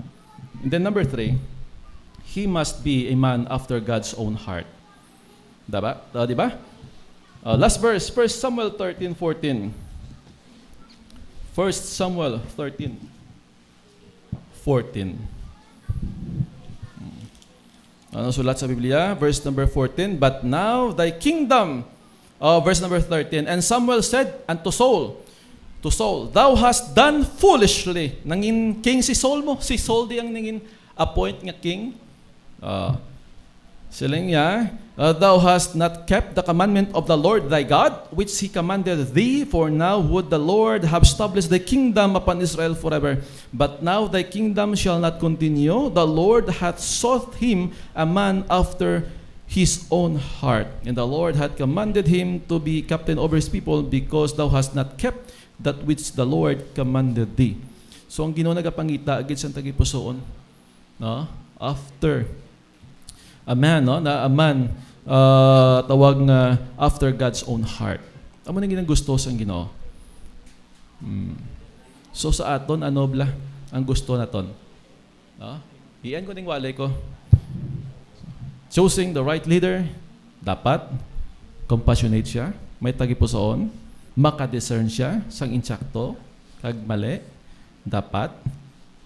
And then number 3, he must be a man after God's own heart. Diba? Diba? Last verse, 1 Samuel 13:14. 1 Samuel 13:14. Ano sulat sa Biblia? Verse number 14. But now thy kingdom, verse number 13. And Samuel said unto Saul, thou hast done foolishly. Nangin king si Saul mo. Si Saul di ang nangin appoint nga king. Siling niya, thou hast not kept the commandment of the Lord thy God, which he commanded thee, for now would the Lord have established the kingdom upon Israel forever. But now thy kingdom shall not continue. The Lord hath sought him a man after his own heart. And the Lord hath commanded him to be captain over his people, because thou hast not kept that which the Lord commanded thee. So ang Ginoo nagapangita agid sa tagipusoon, no? After a man, no? Na a man tawag nga after God's own heart. Amo nang gusto sa Ginoo. So sa aton ano bla ang gusto naton? No? Iyan ko ning walay ko. Choosing the right leader, dapat compassionate siya, may tagipusoon, maka-discern siya sang insakto kag mali, dapat,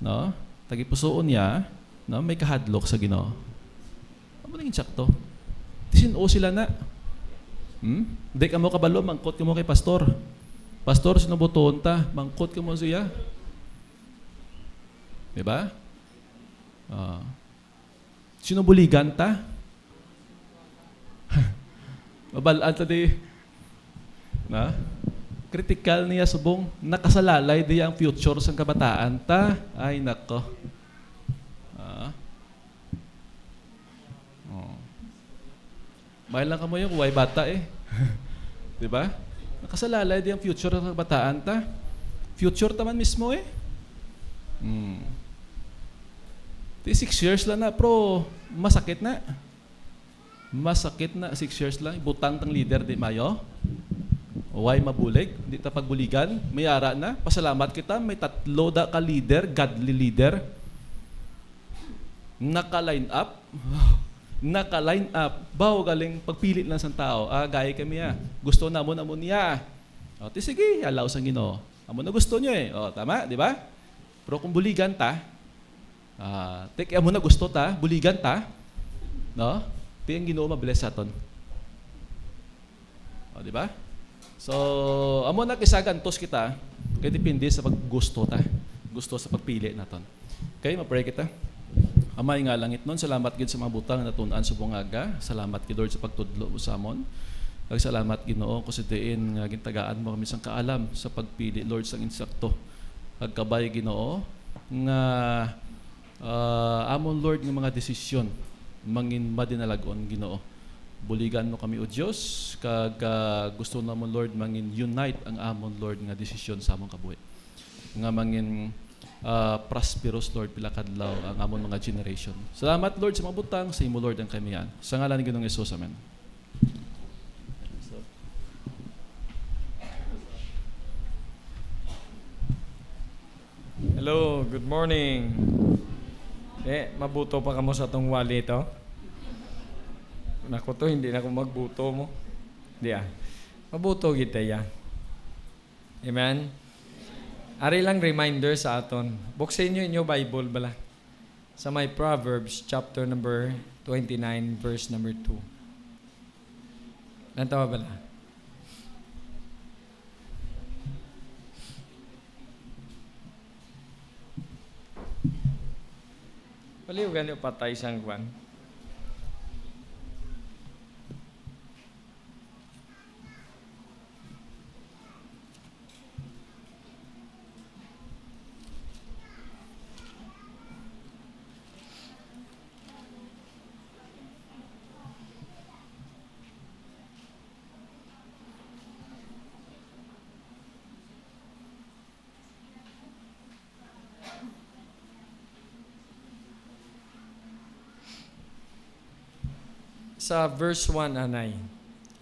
no? Tagipusoon niya, no? May kahadlok sa Ginoo. Ano nang insakto? Tisin-o sila na. Di ka mo kabalo, mangkot ka mo kay pastor. Pastor, sinubuton ta, mangkot ka mo siya. Diba? Sinubuligan ta. Mabalaan ta di. Na? Critical niya subong, nakasalalay di ang future sang kabataan ta. Ay, nako. Mahal lang ka mo yung way bata eh. Diba? Nakasalalay di ang future ng kabataan ta. Future taman mismo eh. 6 years lang na, pero masakit na. Masakit na, 6 years lang. Butang tang leader di mayo. Why mabulig? Di ta pagbuligan. May ara na. Pasalamat kita. May 3 da ka leader, godly leader. Naka-line up. Naka-line up. Bawo galing pagpilit lang sa tao. Gaya kami gusto na mo niya. Sige, alaw sa Ginoo. Amo na gusto niyo eh. Tama, di ba? Pero kung buligan ta, amo na gusto ta, buligan ta, no? Ti ang Ginoo mabless aton. Di ba? So, amo na kisagantos kita, kay depende sa paggusto ta. Gusto sa pagpili naton. Okay, ma-pray kita. Amay nga langit nun, salamat gid sa mga butang na natunan sa bungaga. Salamat gid Lord sa pagtudlo sa amon. Kag salamat Ginoo ko sa diin nga gintagaan mo kami sang kaalam sa pagpili Lord sang insakto. Kag kabay Ginoo nga amon Lord nga mga desisyon mangin madinalagon Ginoo. Buligan mo kami o Dios kag gusto namon Lord mangin unite ang amon Lord nga desisyon sa among kabuhi. Nga mangin prosperous Lord pila kadlaw ang amon mga generation. Salamat Lord sa mga butang sa imo Lord ang kamiyan. Sa ngalan ni Ginoong Hesus, amen. Hello, good morning. Mabuto pa ka mo sa tong wali ito? Naku to, hindi na ako magbuto mo. Di mabuto kita ya. Amen? Ari lang reminder sa aton. Buksin nyo inyo Bible bala. Sa may Proverbs chapter number 29 verse number 2. Nantawa bala? Paliw ganyo patay sang kwan. Sa verse 1, anay.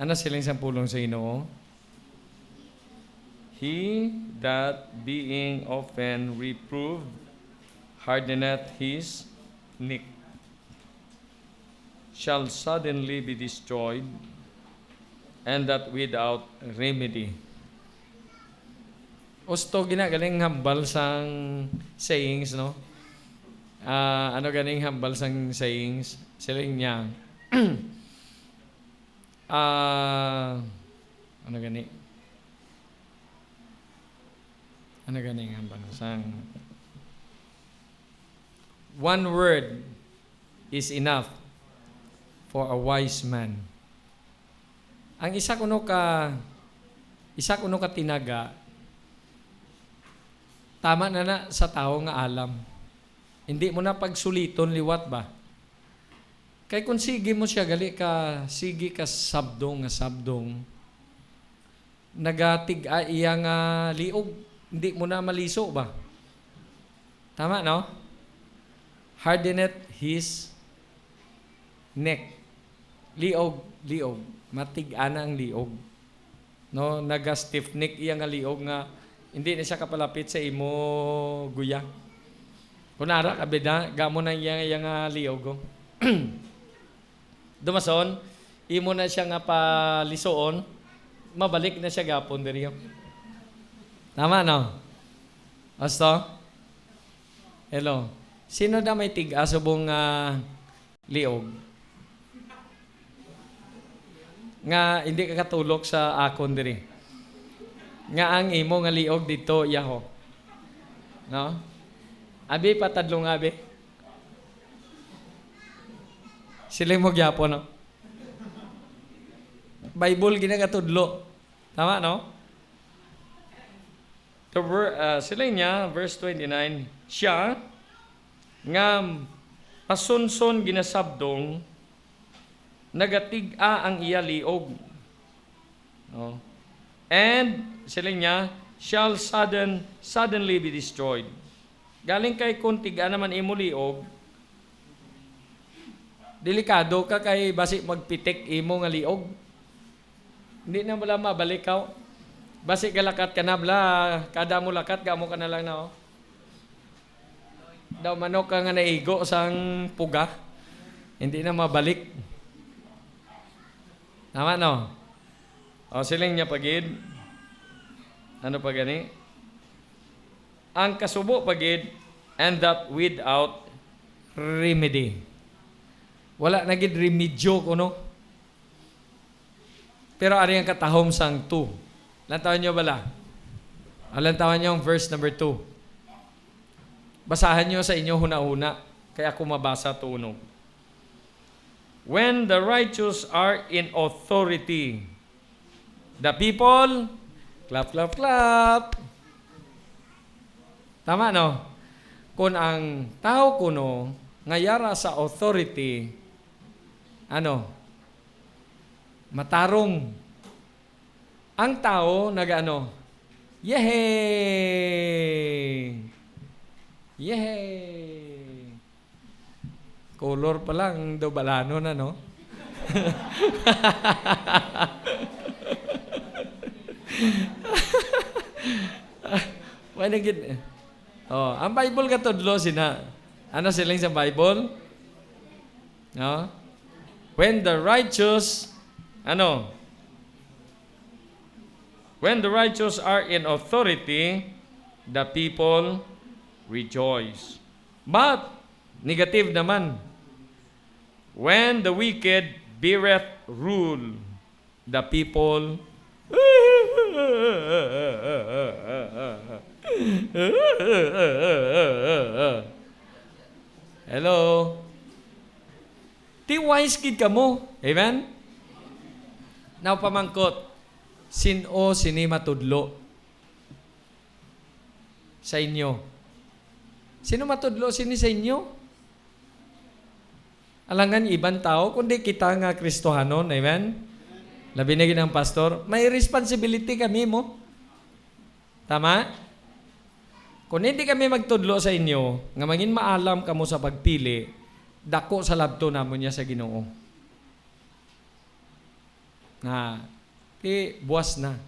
Ano silang sampulong sa Ginoo? He that being often reproved hardeneth his neck shall suddenly be destroyed, and that without remedy. Usto ginagaling hambal sang sayings, no? Ano ganing hambal sang sayings? Siling niya. Ano gani? Ano gani ang bansang? One word is enough for a wise man. Ang isa kuno ka tinaga, tama na sa tao nga alam. Hindi mo na pagsuliton liwat ba? Kay kung sige mo siya, sige ka sabdong, nagatig iya nga liog, hindi mo na maliso ba? Tama, no? Hardeneth his neck. Liog. Matig-ana ang liog. No? Naga-stiff neck iya nga liog nga, hindi na siya kapalapit sa imo guya. Kunara, kabida, gamo na iya nga liog. Dumason, imo na siya nga palisuon, mabalik na siya gapon diriyo. Tama, no? Asto? Hello. Sino na may tig-asubong liog? Nga hindi ka katulok sa akon diri. Nga ang imo nga liog dito, yaho. No? Abi, patadlong abi. Sila mo gyapon, no? Bible ginagatudlo. Tama, no? Sila niya, verse 29, siya nga pasunson ginasabdong nagatig-a ang iya liog. No? And sila niya shall suddenly be destroyed. Galing kay kung tiga naman imo liog, delikado ka kay basi magpitik imo nga liog. Hindi na wala mabalikaw. Basi galakat ka na bla, kada mo lakat gamo ka na lang na oh. Daw manok ka nga naigo sang puga. Hindi na mabalik. Tama no? O siling niya pagid. Ano pa gani? Ang kasubo pagid, and that without remedy. Wala na gid remedyo kuno. Pero ari ang katahom sang 2. Lantawan nyo bala? Lantawan nyo ang verse number 2. Basahan nyo sa inyo huna-huna. Kaya ako mabasa tunog. When the righteous are in authority, the people, clap, clap, clap. Tama, no? Kung ang tao kuno, ngayara sa authority, matarong. Ang tao nag-ano? Yehey! Yehey! Color pa lang, daw balano na, no? Oh, ang Bible katudlo sina. Ano siling sa Bible? No? When the righteous, ano? When the righteous are in authority, the people rejoice. But, negative naman. When the wicked beareth rule, the people Hello? Ti wise kid ka mo. Amen? Now, pamangkot. Sino sini matudlo sa inyo? Sino matudlo sini sa inyo? Alangan ibang tao, kundi kita nga Kristohanon. Amen? Labi na ng pastor, may responsibility kami mo. Tama? Kung hindi kami magtudlo sa inyo, nga mangin maalam kamo sa pagpili, dako sa labto namon niya sa Ginoo. Nga, buwas na.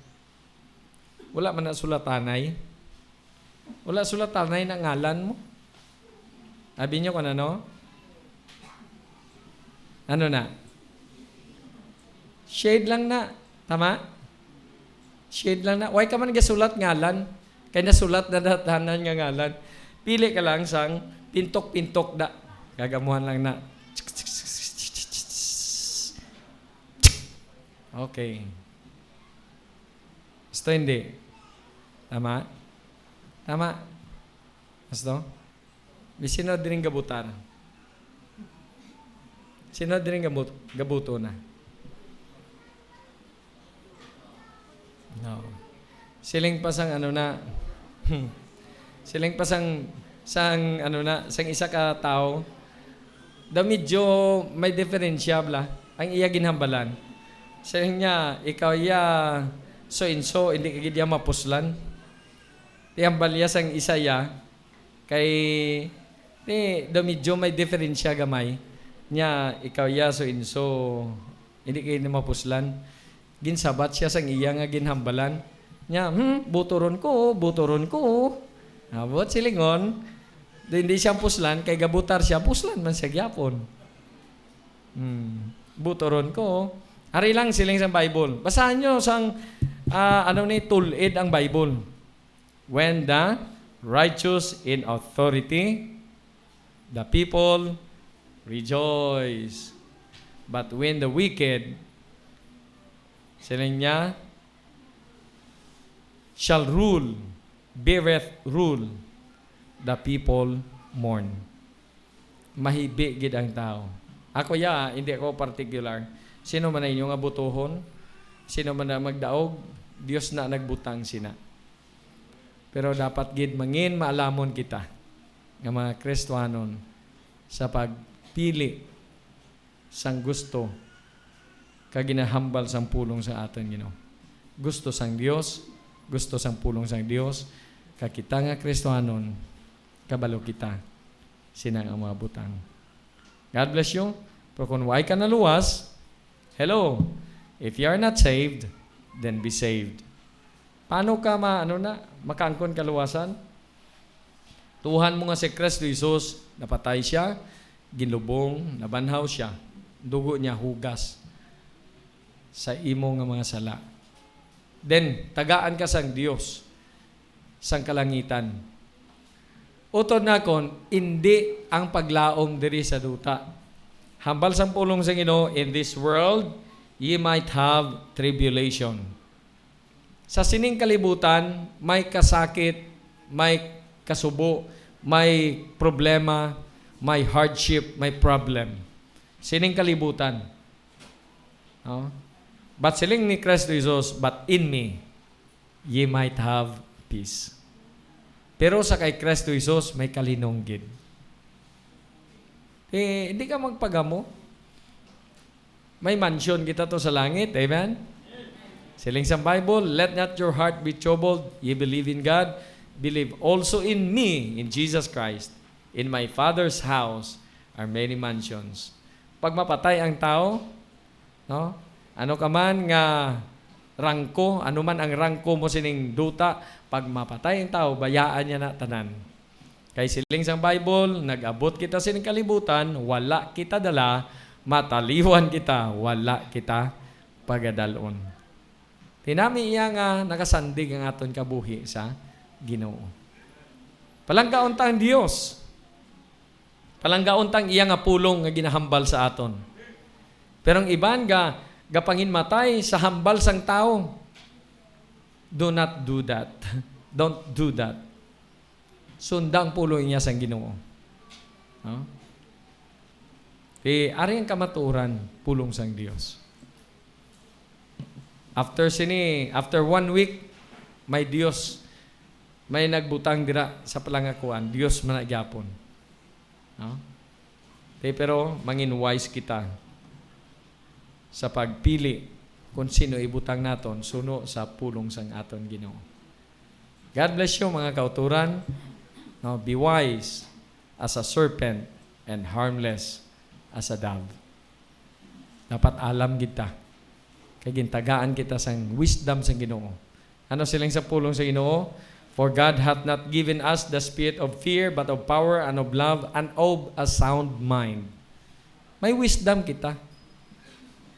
Wala man na sulatanay. Wala sulatanay na ngalan mo. Sabi niyo kung ano? Ano na? Shade lang na. Tama? Shade lang na. Why ka man gasulat ngalan? Kaya nasulat na datanan nga ngalan. Pili ka lang sang pintok-pintok da. Gagamuhan lang na. Okay. Gusto hindi? Tama? Tama? Gusto? Sino din gabutan? Sino din gabuto na? No. Siling pasang ano na, siling pasang ano na, sang isa ka tao, da medyo may diferensya bla, ang iya ginhambalan. Siling niya, ikaw ya, so hindi ka gidya mapuslan. Tiyambal ya sang isa ya, kay, da medyo may diferensya gamay. Nya, ikaw ya, so hindi ka gidya mapuslan. Ginsabat siya sang iya nga ginhambalan. Nya, buturon ko. Abot silingon, hindi siya puslan, kay gabutar siya, puslan man siya gyapon. Buturon ko. Ari lang siling sa Bible. Basahan nyo sang, tulid ang Bible. When the righteous in authority, the people rejoice. But when the wicked, siling niya, shall rule, beareth rule, the people mourn. Mahibi gid ang tao. Ako hindi ako particular. Sino man na inyong abutuhon, sino man na magdaog, Dios na nagbutang sina. Pero dapat gid mangin maalamon kita nga mga Kristohanon sa pagpili sang gusto kaginahambal sang pulong sa aton Ginoo. Gusto sang Dios, gusto sang pulong sang Dios, kakita nga Kristohanon, kabalo kita sinang ang mga butang. God bless you. Pero kung why ka naluwas, hello, if you are not saved, then be saved. Paano ka makaangkon kaluwasan? Tuhan mo nga si Kristo Jesus, napatay siya, ginlubong, nabanhaw siya, dugo niya hugas sa imo nga mga sala. Then, tagaan ka sang Dios, sang kalangitan. Utod na kon, hindi ang paglaom diri sa duta. Hambal sang pulong sa Ginoo, in this world, ye might have tribulation. Sa sining kalibutan, may kasakit, may kasubo, may problema, may hardship, may problem. Sining kalibutan. No? But siling ni Kristo Jesus, but in me, ye might have peace. Pero sa kay Kristo Jesus, may kalinonggid. Hindi ka magpagamo. May mansion kita to sa langit. Amen? Siling sa Bible, let not your heart be troubled. Ye believe in God. Believe also in me, in Jesus Christ. In my Father's house are many mansions. Pag mapatay ang tao, no? Ano ka man nga rangko, ano man ang rangko mo sining duta, pag mapatay ang tao, bayaan niya na tanan. Kay siling sang Bible, nag-abot kita sining kalibutan, wala kita dala, mataliwan kita, wala kita pagadalon. Tinami iya nga nakasandig ang aton kabuhi sa Ginoo. Palanggaon tang Dios. Palanggaon tang iya nga pulong nga ginahambal sa aton. Pero ang iban gapangin matay sa hambal sang tao. Do not do that. Don't do that. Sundang pulong niya sang Ginoo. No? Ari ang kamaturan, pulong sang Dios. After 1 week, may Dios, may nagbutang dira sa palangakuan, Dios managyapon. No? Pero mangin wise kita sa pagpili kung sino ibutang naton suno sa pulong sang aton Ginoo. God bless you mga kauturan. No, be wise as a serpent and harmless as a dove. Dapat alam kita. Kay gintagaan kita sang wisdom sang Ginoo. Ano silang sa pulong sa Ginoo? For God hath not given us the spirit of fear, but of power and of love and of a sound mind. May wisdom kita.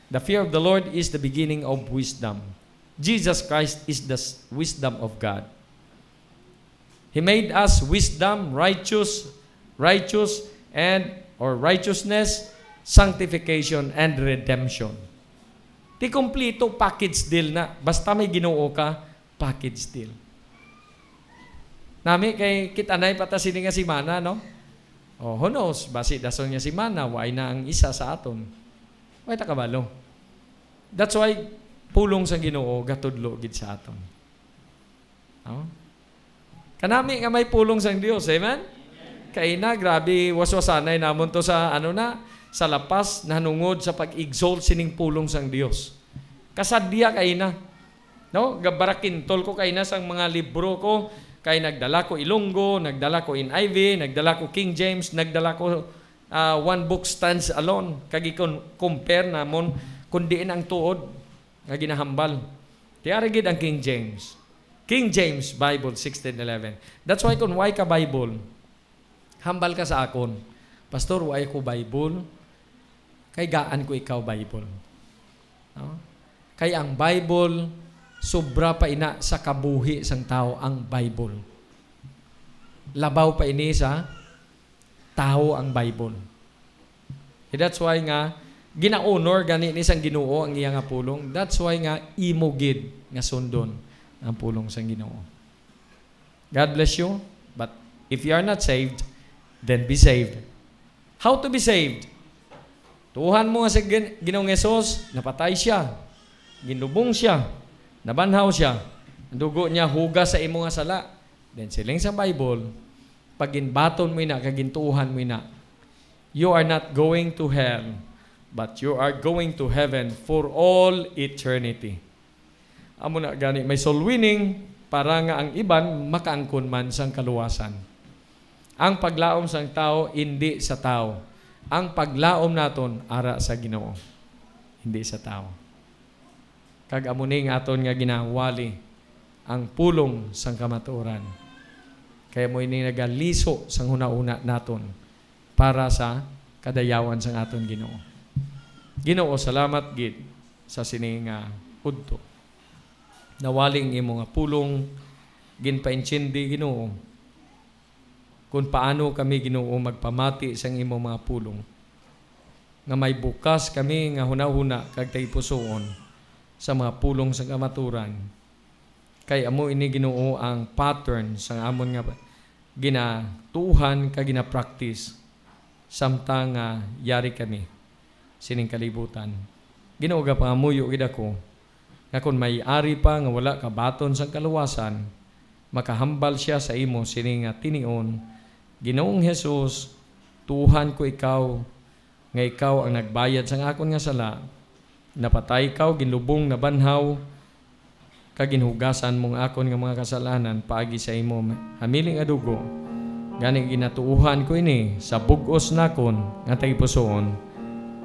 The fear of the Lord is the beginning of wisdom. Jesus Christ is the wisdom of God. He made us wisdom, righteousness, sanctification, and redemption. Di kompleto package deal na. Basta may Ginoo ka, package deal. Nami kay kitanay patasini nga si Mana, no? Oh, who knows? Basi dason niya si Mana, why na ang isa sa aton. Why ta kabalo? That's why pulong sa Ginoo gatudlo gid sa aton. No? Kanami nga may pulong sang Dios, amen? Kay na grabe waswasanay namon to sa sa lapas na nungod sa pag-exalt sining pulong sang Dios. Kasadya kay na. No, gabarakintol ko kay na sang mga libro ko, kay nagdala ko Ilonggo, nagdala ko NIV, nagdala ko King James, nagdala ko one book stands alone. Kagi compare namon kun diin ang tuod nga ginahambal. Tiari gid ang King James. King James Bible 16:11. That's why kung why ka Bible, hambal ka sa akon. Pastor, why ko Bible? Kay gaan ko ikaw Bible. No? Kay ang Bible sobra pa ina sa kabuhi sang tao ang Bible. Labaw pa ini sa tao ang Bible. That's why nga gina-honor gani ni sang Ginoo ang iya nga pulong. That's why nga imugid nga sundon ang pulong sang Ginoo. God bless you. But if you are not saved, then be saved. How to be saved? Tuhan mo nga sa Ginoong Hesus, napatay siya. Ginubong siya. Nabanhaw siya. Ang dugo niya hugas sa imo nga sala. Then siling sa Bible, pag ginbaton mo ina, kagintuhan mo ina, you are not going to hell, but you are going to heaven for all eternity. Amo na gani may soul winning para nga ang iban makaangkon man sang kaluwasan. Ang paglaom sang tao hindi sa tao. Ang paglaom naton ara sa Ginoo, hindi sa tao. Kag amo ning aton nga ginawali ang pulong sang kamatuoran. Kaya mo ini nagaliso sang una-una naton para sa kadayawan sang aton Ginoo. Ginoo, salamat gid sa sining udto. Nawaling imo nga pulong ginpaintsindi Ginoo kung paano kami Ginoo magpamati sang imo mga pulong nga may bukas kami nga hunahuna kag taypusoon sa mga pulong sang kamaturan. Kay amo ini Ginoo ang pattern sang amon nga ginatuhan kag gina-practice samtang yari kami sining kalibutan. Ginoo ga pangamuyo gid ako nga kung may ari pa nga wala ka baton sang kaluwasan, makahambal siya sa imo sining tinion. Ginoong Hesus, tuhan ko ikaw, nga ikaw ang nagbayad sang akon nga sala, napatay ikaw, ginlubong na banhaw, kaginhugasan mong akon nga mga kasalanan, paagi sa imo hamiling adugo, gani ginatuuhan ko ini, sa bugos nakon, nga taypusoon,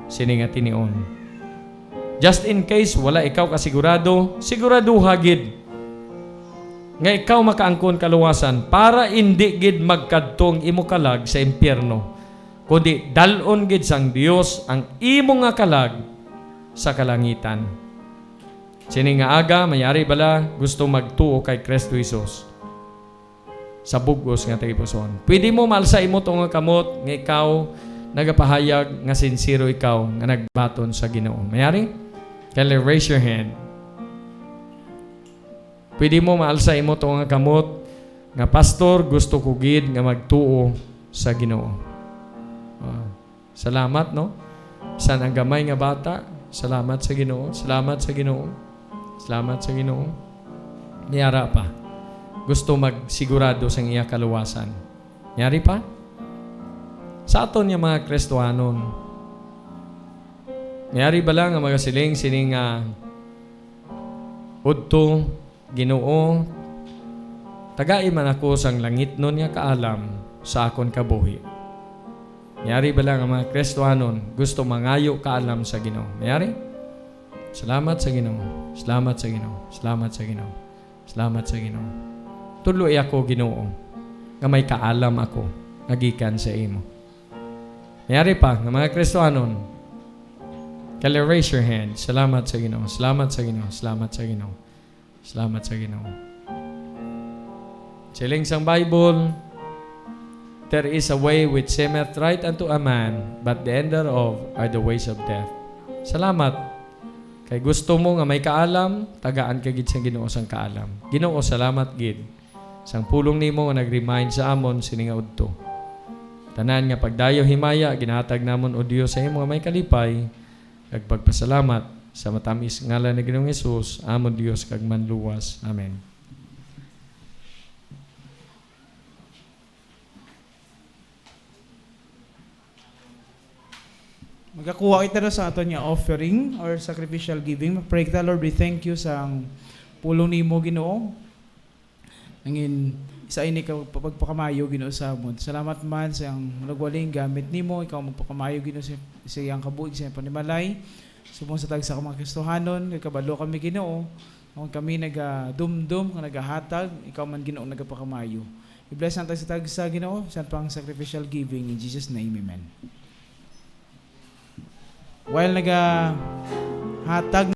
sining tinion. Just in case wala ikaw kasigurado, sigurado hagid nga ikaw makaangkon kaluwasan para hindi gid magkadtong imo kalag sa impyerno, kundi dalon gid sang Dios ang imo nga kalag sa kalangitan. Sini nga aga mayari bala gusto magtuo kay Kristo Jesus sa bugos nga tagipuson. Pwede mo malsa imo tong nga kamot nga ikaw nagapahayag nga sincero ikaw nga nagbaton sa Ginoo. Mayari? Kaya raise your hand. Pwede mo maalsa imo tong nga kamot nga pastor gusto ko gid nga magtuo sa Ginoo. Salamat no. San ang gamay nga bata. Salamat sa Ginoo. Salamat sa Ginoo. Salamat sa Ginoo. Niyara pa. Gusto magsigurado sa iya kaluwasan. Niyari pa? Sa aton nga mga Kristohanon. Niyari ba lang nga magasiling sining udto Ginoo, tagai man ako sang langit nun nga kaalam sa akon kabuhi. Mayari ba lang ang mga Kristohanon gusto mangayo kaalam sa Ginoo? Mayari? Salamat sa Ginoo. Salamat sa Ginoo. Salamat sa Ginoo. Salamat sa Ginoo. Tuloy ako Ginoo nga may kaalam ako nagikan sa imo. Mayari pa ng mga Kristohanon, kaya raise your hand. Salamat sa Ginoo. Salamat sa Ginoo. Salamat sa Ginoo. Salamat sa Ginoo. Siling sang Bible, there is a way which seemeth right unto a man, but the end thereof are the ways of death. Salamat. Kay gusto mo nga may kaalam, tagaan ka gid sa Ginoo sang kaalam. Ginoo, salamat gid. Sang pulong nimo nga nag-remind sa amon sini nga udto. Tanan nga pagdayo himaya, ginahatag namon o Dios sa imo nga may kalipay, kag pagpasalamat sa matamis ngalan ni Ginoong Hesus, amon Dios kag manluwas. Amen. Magkakuha kita na sa aton nga offering or sacrificial giving. Pray kita, Lord, we thank you sa pulong nimo Ginoo. Angin isa ini ka pagpakamayo Ginoo sa amon. Salamat man sa ang nagwaling gamit nimo, ikaw magpakamayo Ginoo sa iyang kabuig sa panimalay. Sumong sa tagsa ka mga Kristohanon, kay kabalo kami Ginoo. Kung kami nagadumdum, kung nagahatag, ikaw man Ginoo nagapakamayo. I-bless ang tagsa Ginoo, sa pang sacrificial giving in Jesus name, amen. While nagahatag